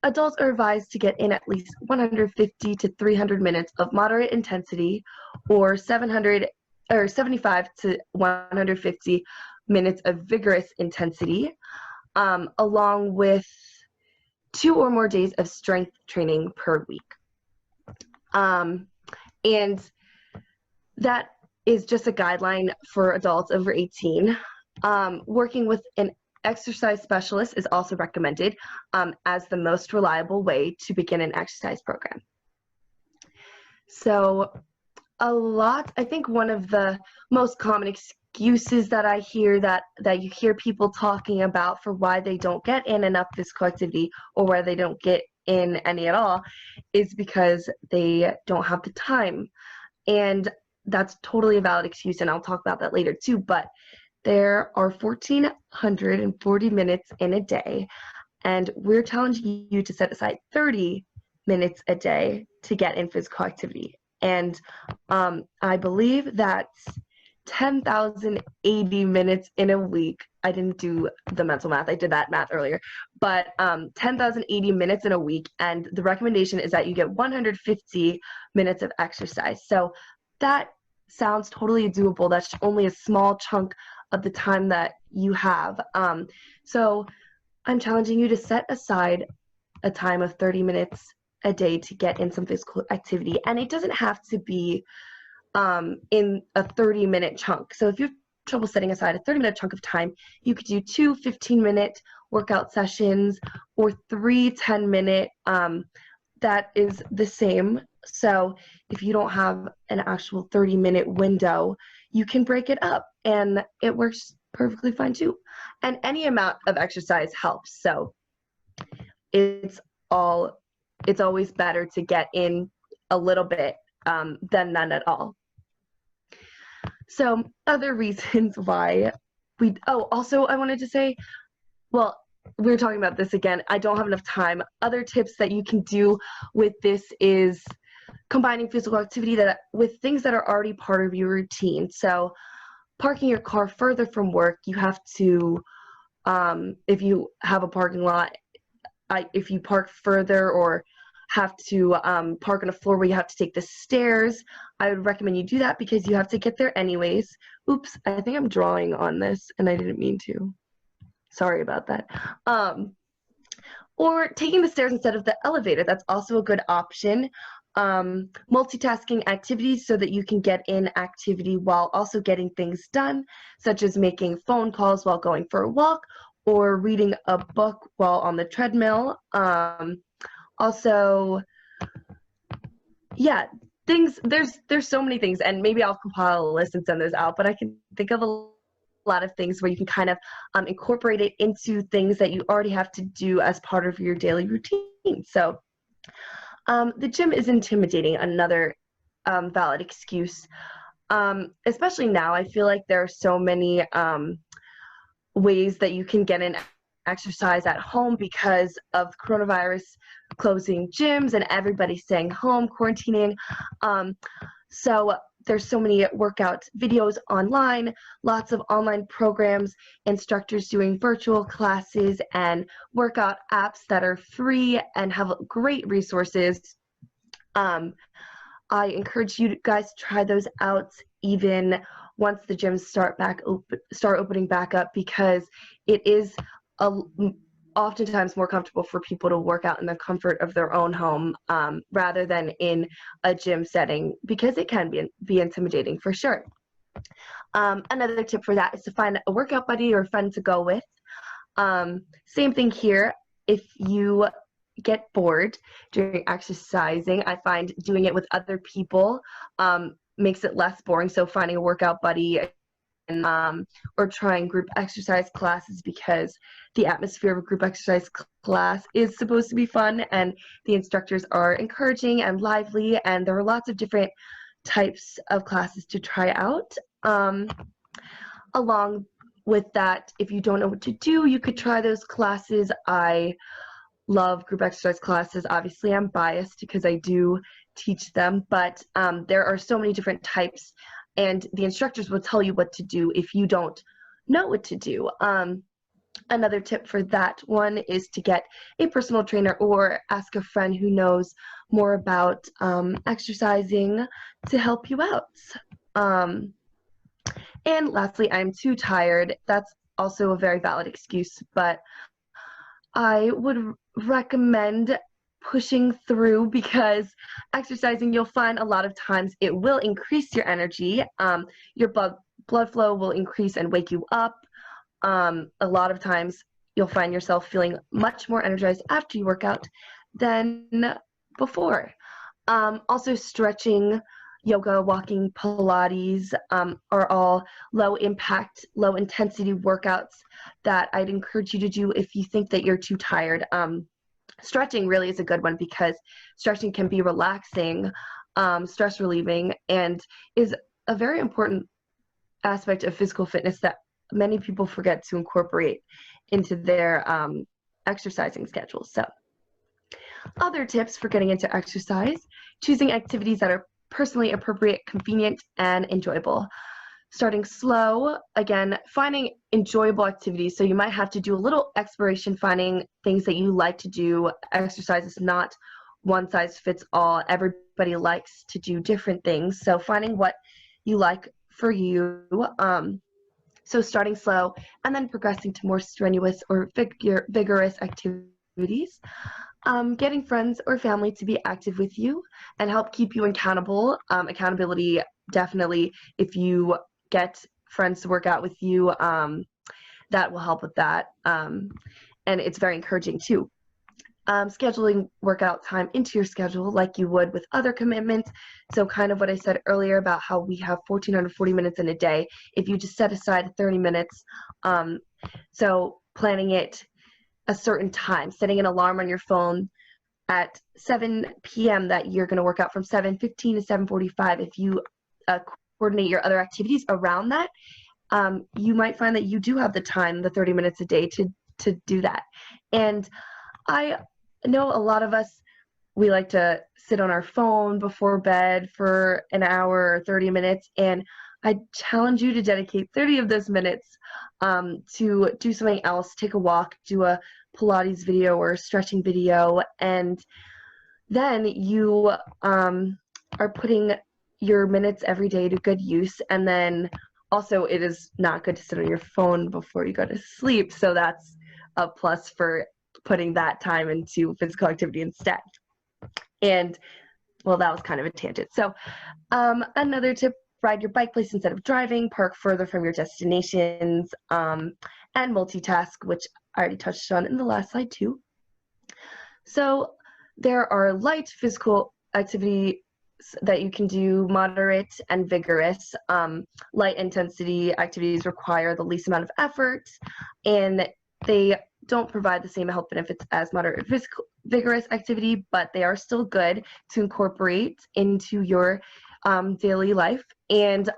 Speaker 20: adults are advised to get in at least 150 to 300 minutes of moderate intensity, or 75 to 150 minutes of vigorous intensity, along with 2 or more days of strength training per week. And that is just a guideline for adults over 18. Working with an exercise specialist is also recommended as the most reliable way to begin an exercise program. So I think one of the most common excuses that I hear that you hear people talking about for why they don't get in enough physical activity, or why they don't get in any at all, is because they don't have the time. And that's totally a valid excuse, and I'll talk about that later too. But there are 1,440 minutes in a day, and we're challenging you to set aside 30 minutes a day to get in physical activity. And I believe that's 10,080 minutes in a week. I didn't do the mental math. I did that math earlier. But 10,080 minutes in a week, and the recommendation is that you get 150 minutes of exercise. So that sounds totally doable. That's only a small chunk of the time that you have. So I'm challenging you to set aside a time of 30 minutes a day to get in some physical activity. And it doesn't have to be in a 30-minute chunk. So if you have trouble setting aside a 30-minute chunk of time, you could do 2 15-minute workout sessions or 3 10-minute. That is the same. So if you don't have an actual 30-minute window, you can break it up, and it works perfectly fine too. And any amount of exercise helps. So it's always better to get in a little bit than none at all. So other reasons why also I wanted to say, well, we were talking about this again. I don't have enough time. Other tips that you can do with this is combining physical activity with things that are already part of your routine. So parking your car further from work, you have to, if you have a parking lot, if you park further or have to park on a floor where you have to take the stairs, I would recommend you do that because you have to get there anyways. Oops, I think I'm drawing on this and I didn't mean to. Sorry about that. Or taking the stairs instead of the elevator, that's also a good option. Multitasking activities so that you can get in activity while also getting things done, such as making phone calls while going for a walk or reading a book while on the treadmill. Also, yeah, there's so many things, and maybe I'll compile a list and send those out, but I can think of a lot of things where you can kind of incorporate it into things that you already have to do as part of your daily routine. So the gym is intimidating, another valid excuse. Especially now, I feel like there are so many ways that you can get in exercise at home because of coronavirus closing gyms and everybody staying home, quarantining. So there's so many workout videos online, lots of online programs, instructors doing virtual classes, and workout apps that are free and have great resources. I encourage you guys to try those out even once the gyms start opening back up, because it is oftentimes more comfortable for people to work out in the comfort of their own home rather than in a gym setting, because it can be intimidating for sure. Another tip for that is to find a workout buddy or a friend to go with. Same thing here. If you get bored during exercising, I find doing it with other people makes it less boring. So finding a workout buddy and, or trying group exercise classes, because the atmosphere of a group exercise class is supposed to be fun and the instructors are encouraging and lively, and there are lots of different types of classes to try out. Along with that, if you don't know what to do, you could try those classes. I love group exercise classes. Obviously, I'm biased because I do teach them, but there are so many different types, and the instructors will tell you what to do if you don't know what to do. Another tip for that one is to get a personal trainer or ask a friend who knows more about exercising to help you out. And lastly, I'm too tired. That's also a very valid excuse, but I would recommend pushing through, because exercising, you'll find a lot of times it will increase your energy. Your blood flow will increase and wake you up. A lot of times you'll find yourself feeling much more energized after you work out than before. Also, stretching, yoga, walking, Pilates are all low impact, low intensity workouts that I'd encourage you to do if you think that you're too tired. Stretching really is a good one, because stretching can be relaxing, stress relieving, and is a very important aspect of physical fitness that many people forget to incorporate into their exercising schedule. So, other tips for getting into exercise: choosing activities that are personally appropriate, convenient, and enjoyable. Starting slow, again, finding enjoyable activities. So you might have to do a little exploration, finding things that you like to do. Exercise is not one size fits all. Everybody likes to do different things. So finding what you like for you. So starting slow and then progressing to more strenuous or vigorous activities. Getting friends or family to be active with you and help keep you accountable. Accountability, definitely, if you get friends to work out with you, that will help with that. And it's very encouraging too. Scheduling workout time into your schedule like you would with other commitments. So kind of what I said earlier about how we have 1,440 minutes in a day. If you just set aside 30 minutes, so planning it a certain time, setting an alarm on your phone at 7 p.m. that you're going to work out from 7:15 to 7:45. If you coordinate your other activities around that, you might find that you do have the time, the 30 minutes a day to do that. And I know a lot of us, we like to sit on our phone before bed for an hour or 30 minutes, and I challenge you to dedicate 30 of those minutes to do something else, take a walk, do a Pilates video or a stretching video, and then you are putting your minutes every day to good use. And then also, it is not good to sit on your phone before you go to sleep, so that's a plus for putting that time into physical activity instead. And well, that was kind of a tangent. So another tip: ride your bike place instead of driving, park further from your destinations, and multitask, which I already touched on in the last slide too. So there are light physical activity that you can do, moderate and vigorous. Light intensity activities require the least amount of effort, and they don't provide the same health benefits as moderate vigorous activity, but they are still good to incorporate into your daily life. And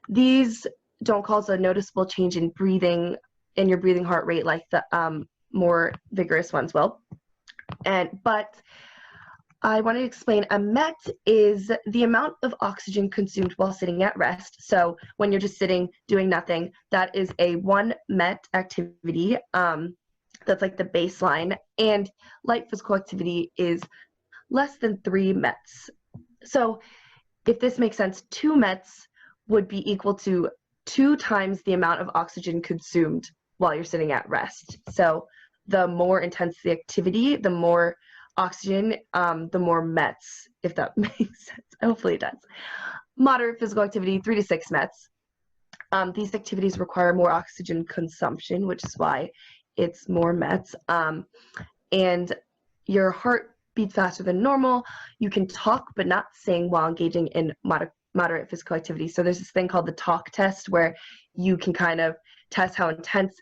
Speaker 20: these don't cause a noticeable change in breathing, in your breathing heart rate like the more vigorous ones will. But I want to explain, a MET is the amount of oxygen consumed while sitting at rest. So when you're just sitting doing nothing, that is a 1 MET activity. That's like the baseline. And light physical activity is less than 3 METs. So if this makes sense, 2 METs would be equal to 2 times the amount of oxygen consumed while you're sitting at rest. So the more intense the activity, the more oxygen, the more METs, if that makes sense. Hopefully it does. Moderate physical activity, 3 to 6 METs. These activities require more oxygen consumption, which is why it's more METs. and your heart beats faster than normal. You can talk but not sing while engaging in moderate physical activity. So there's this thing called the talk test where you can kind of test how intense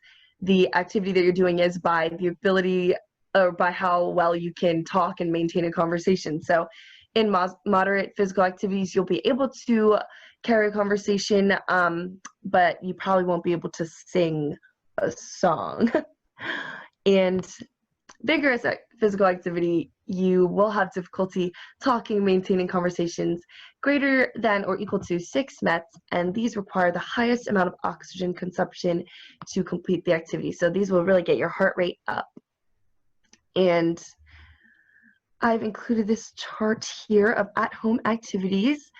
Speaker 20: the activity that you're doing is by the ability or by how well you can talk and maintain a conversation. So in moderate physical activities, you'll be able to carry a conversation, but you probably won't be able to sing a song. And vigorous physical activity, you will have difficulty talking, maintaining conversations greater than or equal to 6 METs, and these require the highest amount of oxygen consumption to complete the activity. So these will really get your heart rate up. And I've included this chart here of at-home activities,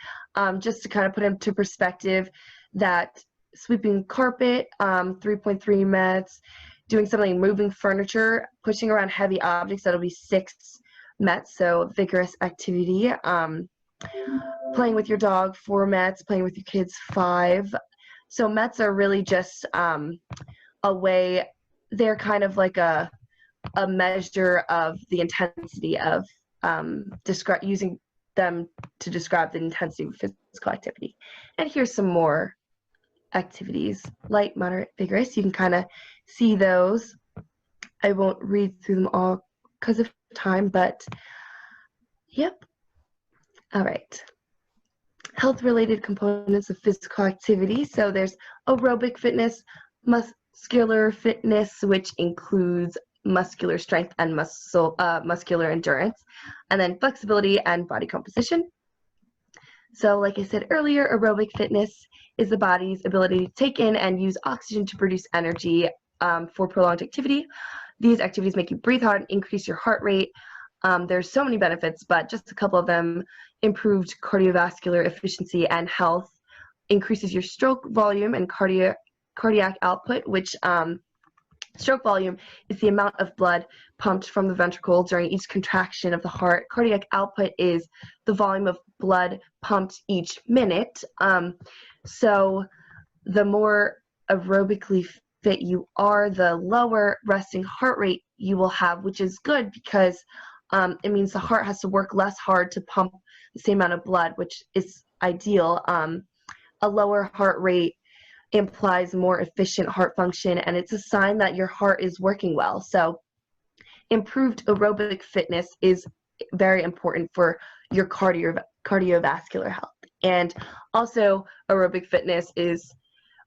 Speaker 20: just to kind of put into perspective that sweeping carpet, 3.3 METs, doing something, moving furniture, pushing around heavy objects, that'll be 6 METs, so vigorous activity. Playing with your dog, 4 METs, playing with your kids, 5. So METs are really just a way, they're kind of like a measure of the intensity of using them to describe the intensity of physical activity. And here's some more activities: light, moderate, vigorous. You can kind of see those. I won't read through them all because of time, but yep. All right. Health-related components of physical activity. So there's aerobic fitness, muscular fitness, which includes muscular strength and muscular endurance, and then flexibility and body composition. So like I said earlier, aerobic fitness is the body's ability to take in and use oxygen to produce energy for prolonged activity. These activities make you breathe hard and increase your heart rate. There's so many benefits, but just a couple of them: improved cardiovascular efficiency and health, increases your stroke volume and cardiac output, which stroke volume is the amount of blood pumped from the ventricle during each contraction of the heart. Cardiac output is the volume of blood pumped each minute. So the more aerobically fit you are, the lower resting heart rate you will have, which is good because it means the heart has to work less hard to pump the same amount of blood, which is ideal. A lower heart rate implies more efficient heart function, and it's a sign that your heart is working well. So improved aerobic fitness is very important for your cardiovascular health. And also aerobic fitness is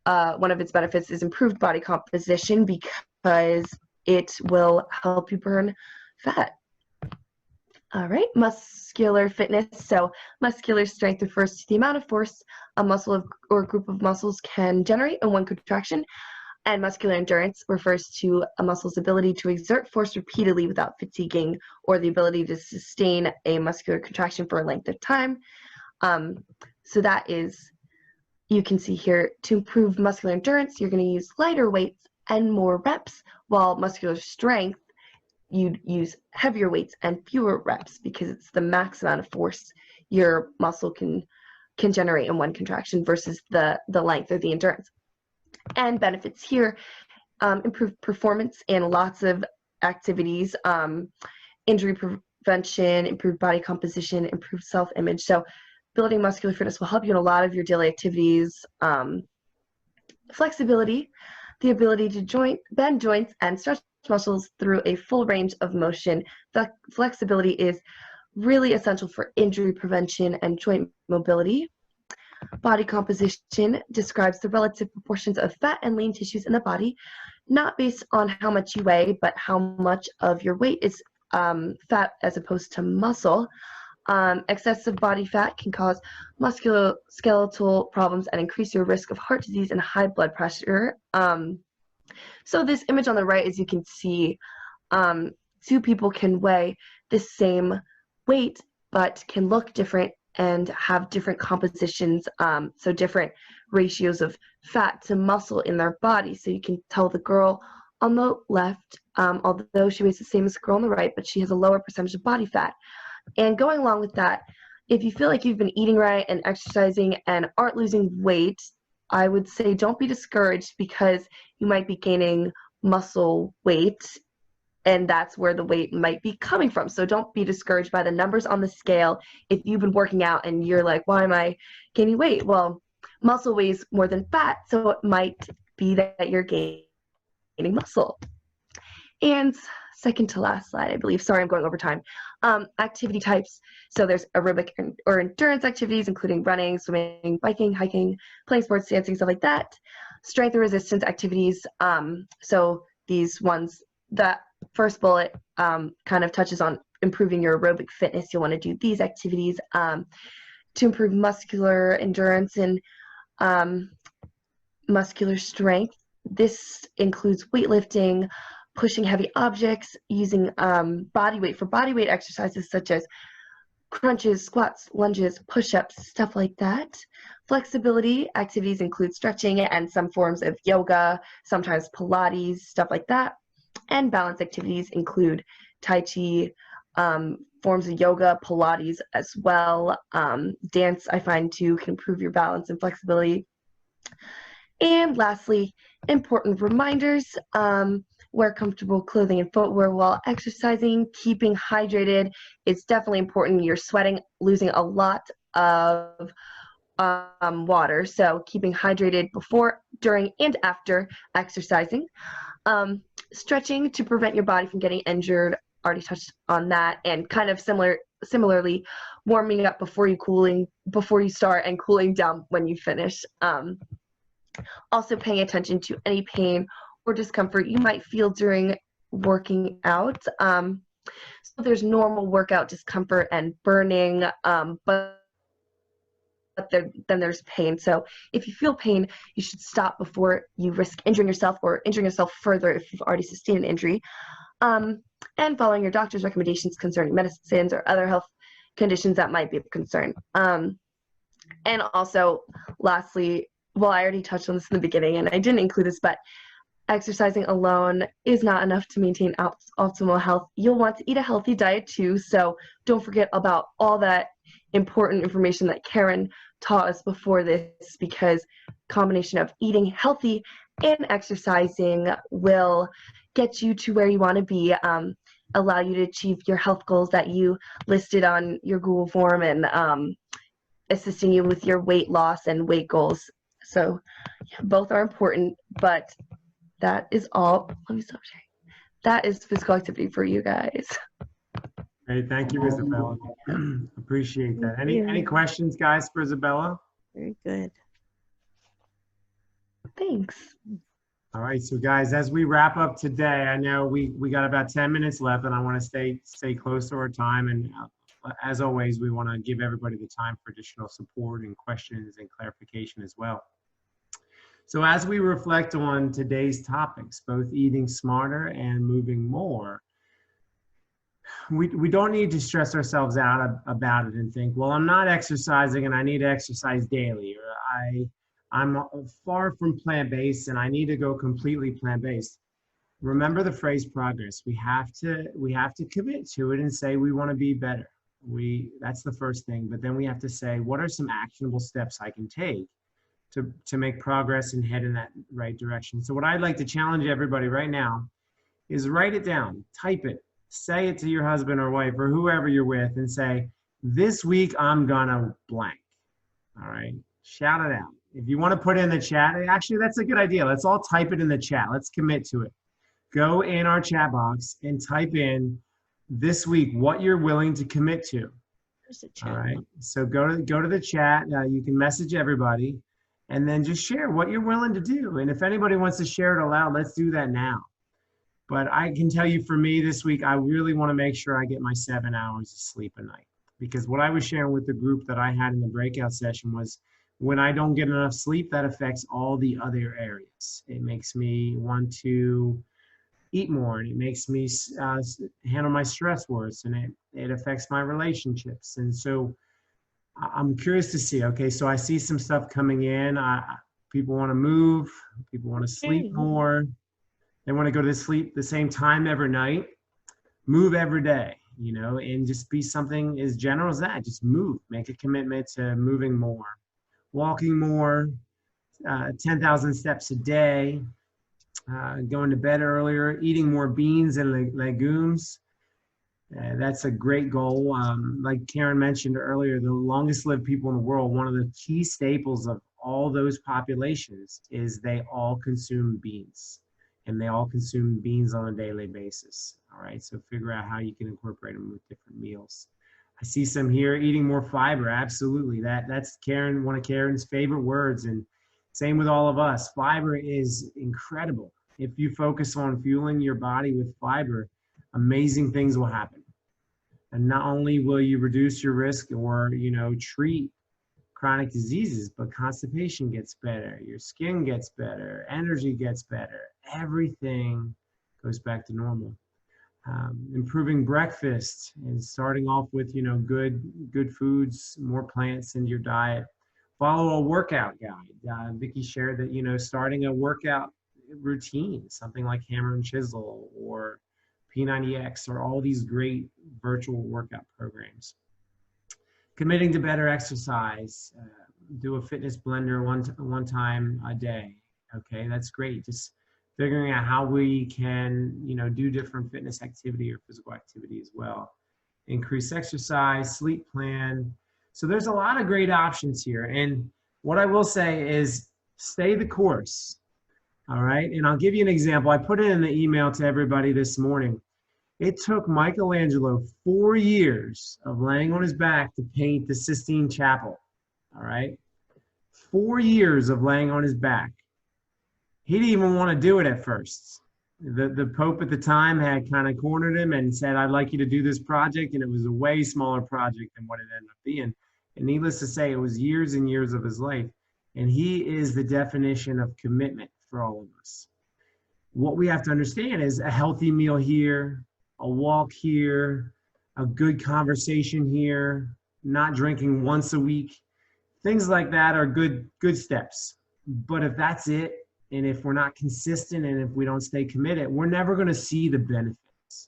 Speaker 20: one of its benefits is improved body composition, because it will help you burn fat. All right, muscular fitness. So muscular strength refers to the amount of force a muscle or group of muscles can generate in one contraction. And muscular endurance refers to a muscle's ability to exert force repeatedly without fatiguing, or the ability to sustain a muscular contraction for a length of time. So that is, you can see here, to improve muscular endurance, you're going to use lighter weights and more reps, while muscular strength, you'd use heavier weights and fewer reps, because it's the max amount of force your muscle can generate in one contraction versus the length or the endurance. And benefits here: improved performance in lots of activities, injury prevention, improved body composition, improved self-image. So building muscular fitness will help you in a lot of your daily activities. Flexibility, the ability to bend joints and stretch muscles through a full range of motion. The flexibility is really essential for injury prevention and joint mobility. Body composition describes the relative proportions of fat and lean tissues in the body, not based on how much you weigh, but how much of your weight is fat as opposed to muscle. Excessive body fat can cause musculoskeletal problems and increase your risk of heart disease and high blood pressure. So this image on the right, as you can see, 2 people can weigh the same weight, but can look different and have different compositions, so different ratios of fat to muscle in their body. So you can tell the girl on the left, although she weighs the same as the girl on the right, but she has a lower percentage of body fat. And going along with that, if you feel like you've been eating right and exercising and aren't losing weight, I would say don't be discouraged, because you might be gaining muscle weight and that's where the weight might be coming from. So don't be discouraged by the numbers on the scale. If you've been working out and you're like, why am I gaining weight? Well, muscle weighs more than fat, so it might be that you're gaining muscle. And second to last slide, I believe. Sorry, I'm going over time. Activity types. So there's aerobic or endurance activities, including running, swimming, biking, hiking, playing sports, dancing, stuff like that. Strength and resistance activities. So these ones, that first bullet kind of touches on improving your aerobic fitness. You'll want to do these activities to improve muscular endurance and muscular strength. This includes weightlifting, pushing heavy objects, using body weight for body weight exercises such as crunches, squats, lunges, push-ups, stuff like that. Flexibility activities include stretching and some forms of yoga, sometimes Pilates, stuff like that. And balance activities include Tai Chi, forms of yoga, Pilates as well. Dance, I find, too, can improve your balance and flexibility. And lastly, important reminders. Wear comfortable clothing and footwear while exercising. Keeping hydrated is definitely important. You're sweating, losing a lot of water. So keeping hydrated before, during, and after exercising. Stretching to prevent your body from getting injured. Already touched on that. And kind of similarly, warming up before you start and cooling down when you finish. Also paying attention to any pain or discomfort you might feel during working out. So there's normal workout discomfort and burning, but then there's pain. So if you feel pain, you should stop before you risk injuring yourself or injuring yourself further if you've already sustained an injury. And following your doctor's recommendations concerning medicines or other health conditions that might be of concern. And also, lastly, well, I already touched on this in the beginning, and I didn't include this, but exercising alone is not enough to maintain optimal health. You'll want to eat a healthy diet too, so don't forget about all that important information that Karen taught us before this, because combination of eating healthy and exercising will get you to where you want to be, allow you to achieve your health goals that you listed on your Google form, and assisting you with your weight loss and weight goals. So yeah, both are important, but that is all. Let me stop sharing. That is physical activity for you guys.
Speaker 1: Hey, thank you, Isabella. Appreciate that. Any questions, guys, for Isabella?
Speaker 5: Very good.
Speaker 20: Thanks.
Speaker 1: All right, so guys, as we wrap up today, I know we got about 10 minutes left, and I want to stay close to our time. And as always, we want to give everybody the time for additional support and questions and clarification as well. So as we reflect on today's topics, both eating smarter and moving more, we don't need to stress ourselves out about it and think, well, I'm not exercising and I need to exercise daily, or I'm far from plant-based and I need to go completely plant-based. Remember the phrase progress. We have to commit to it and say we want to be better. That's the first thing, but then we have to say, what are some actionable steps I can take to make progress and head in that right direction? So what I'd like to challenge everybody right now is write it down, type it, say it to your husband or wife or whoever you're with and say, this week I'm gonna blank. All right, shout it out. If you want to put it in the chat, actually that's a good idea. Let's all type it in the chat. Let's commit to it. Go in our chat box and type in this week what you're willing to commit to. All right, so go to the chat. You can message everybody and then just share what you're willing to do. And if anybody wants to share it aloud, let's do that now. But I can tell you, for me this week, I really want to make sure I get my 7 hours of sleep a night, because what I was sharing with the group that I had in the breakout session was, when I don't get enough sleep, that affects all the other areas. It makes me want to eat more, and it makes me handle my stress worse, and it affects my relationships. And so I'm curious to see, okay, so I see some stuff coming in. People want to move, people want to sleep more. They want to go to sleep the same time every night, move every day, you know, and just be something as general as that. Just move, make a commitment to moving more, walking more, 10,000 steps a day, going to bed earlier, eating more beans and legumes. That's a great goal. Like Karen mentioned earlier, the longest lived people in the world, one of the key staples of all those populations is they all consume beans, and they all consume beans on a daily basis. All right, so figure out how you can incorporate them with different meals. I see some here, eating more fiber. Absolutely, that's Karen, one of Karen's favorite words, and same with all of us. Fiber is incredible. If you focus on fueling your body with fiber, amazing things will happen. And not only will you reduce your risk or, treat chronic diseases, but constipation gets better, your skin gets better, energy gets better, everything goes back to normal. Improving breakfast and starting off with, good foods, more plants in your diet. Follow a workout guide. Vicki shared that, starting a workout routine, something like Hammer and Chisel or P90X or all these great virtual workout programs. Committing to better exercise, do a fitness blender one time a day. Okay, that's great. Just figuring out how we can, do different fitness activity or physical activity as well. Increase exercise, sleep plan. So there's a lot of great options here. And what I will say is stay the course. All right, and I'll give you an example. I put it in the email to everybody this morning. It took Michelangelo 4 years of laying on his back to paint the Sistine Chapel. All right, 4 years of laying on his back. He didn't even want to do it at first. The Pope at the time had kind of cornered him and said, I'd like you to do this project, and it was a way smaller project than what it ended up being. And needless to say, it was years and years of his life. And he is the definition of commitment for all of us. What we have to understand is a healthy meal here, a walk here, a good conversation here, not drinking once a week. Things like that are good steps. But if that's it, and if we're not consistent and if we don't stay committed, we're never going to see the benefits.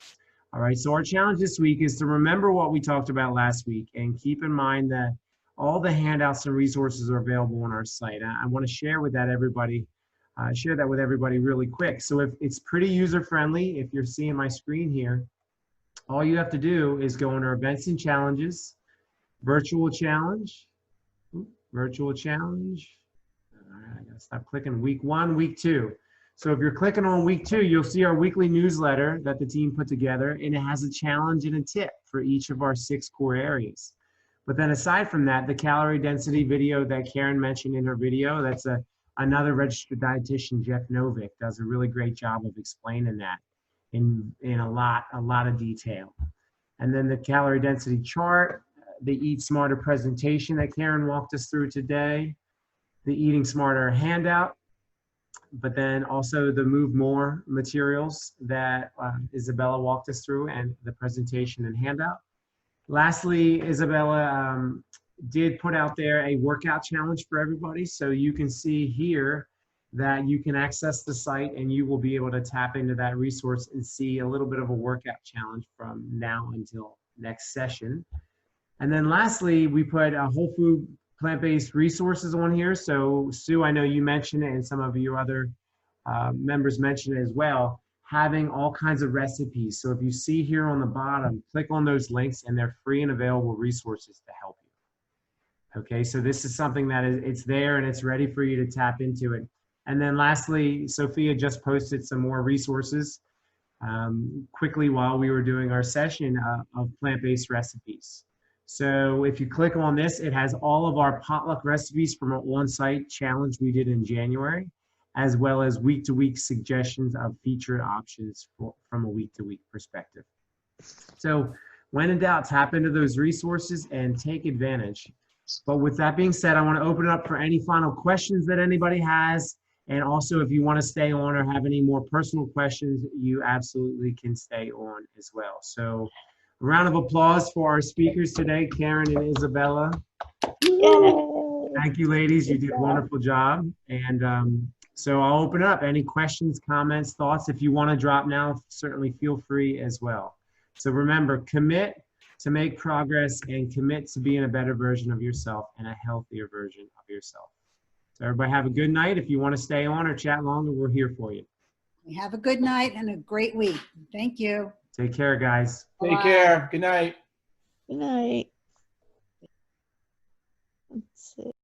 Speaker 1: All right, so our challenge this week is to remember what we talked about last week and keep in mind that all the handouts and resources are available on our site. I want to share with that everybody. Share that with everybody really quick. So if it's pretty user-friendly, if you're seeing my screen here, all you have to do is go under events and challenges, virtual challenge. All right, I gotta stop clicking week 1, week 2. So if you're clicking on week 2, you'll see our weekly newsletter that the team put together, and it has a challenge and a tip for each of our 6 core areas. But then aside from that, the calorie density video that Karen mentioned in her video, that's another registered dietitian, Jeff Novick, does a really great job of explaining that in a lot of detail. And then the calorie density chart, the Eat Smarter presentation that Karen walked us through today, the Eating Smarter handout, but then also the Move More materials that Isabella walked us through, and the presentation and handout. Lastly, Isabella did put out there a workout challenge for everybody. So you can see here that you can access the site and you will be able to tap into that resource and see a little bit of a workout challenge from now until next session. And then lastly, we put a whole food plant-based resources on here. So Sue, I know you mentioned it and some of your other members mentioned it as well, having all kinds of recipes. So if you see here on the bottom, click on those links and they're free and available resources to help you. Okay, so this is something that it's there and it's ready for you to tap into it. And then lastly, Sophia just posted some more resources quickly while we were doing our session of plant-based recipes. So if you click on this, it has all of our potluck recipes from an on-site challenge we did in January, as well as week-to-week suggestions of featured options from a week-to-week perspective. So when in doubt, tap into those resources and take advantage. But with that being said, I want to open it up for any final questions that anybody has. And also, if you want to stay on or have any more personal questions, you absolutely can stay on as well. So a round of applause for our speakers today, Karen and Isabella. Yay. Thank you, ladies. You did a wonderful job. And so I'll open up any questions, comments, thoughts. If you want to drop now, certainly feel free as well. So remember, commit to make progress and commit to being a better version of yourself and a healthier version of yourself. So everybody have a good night. If you want to stay on or chat longer, we're here for you.
Speaker 10: Have a good night and a great week. Thank you.
Speaker 1: Take care, guys.
Speaker 11: Take care. Good night.
Speaker 5: Good night. Let's see.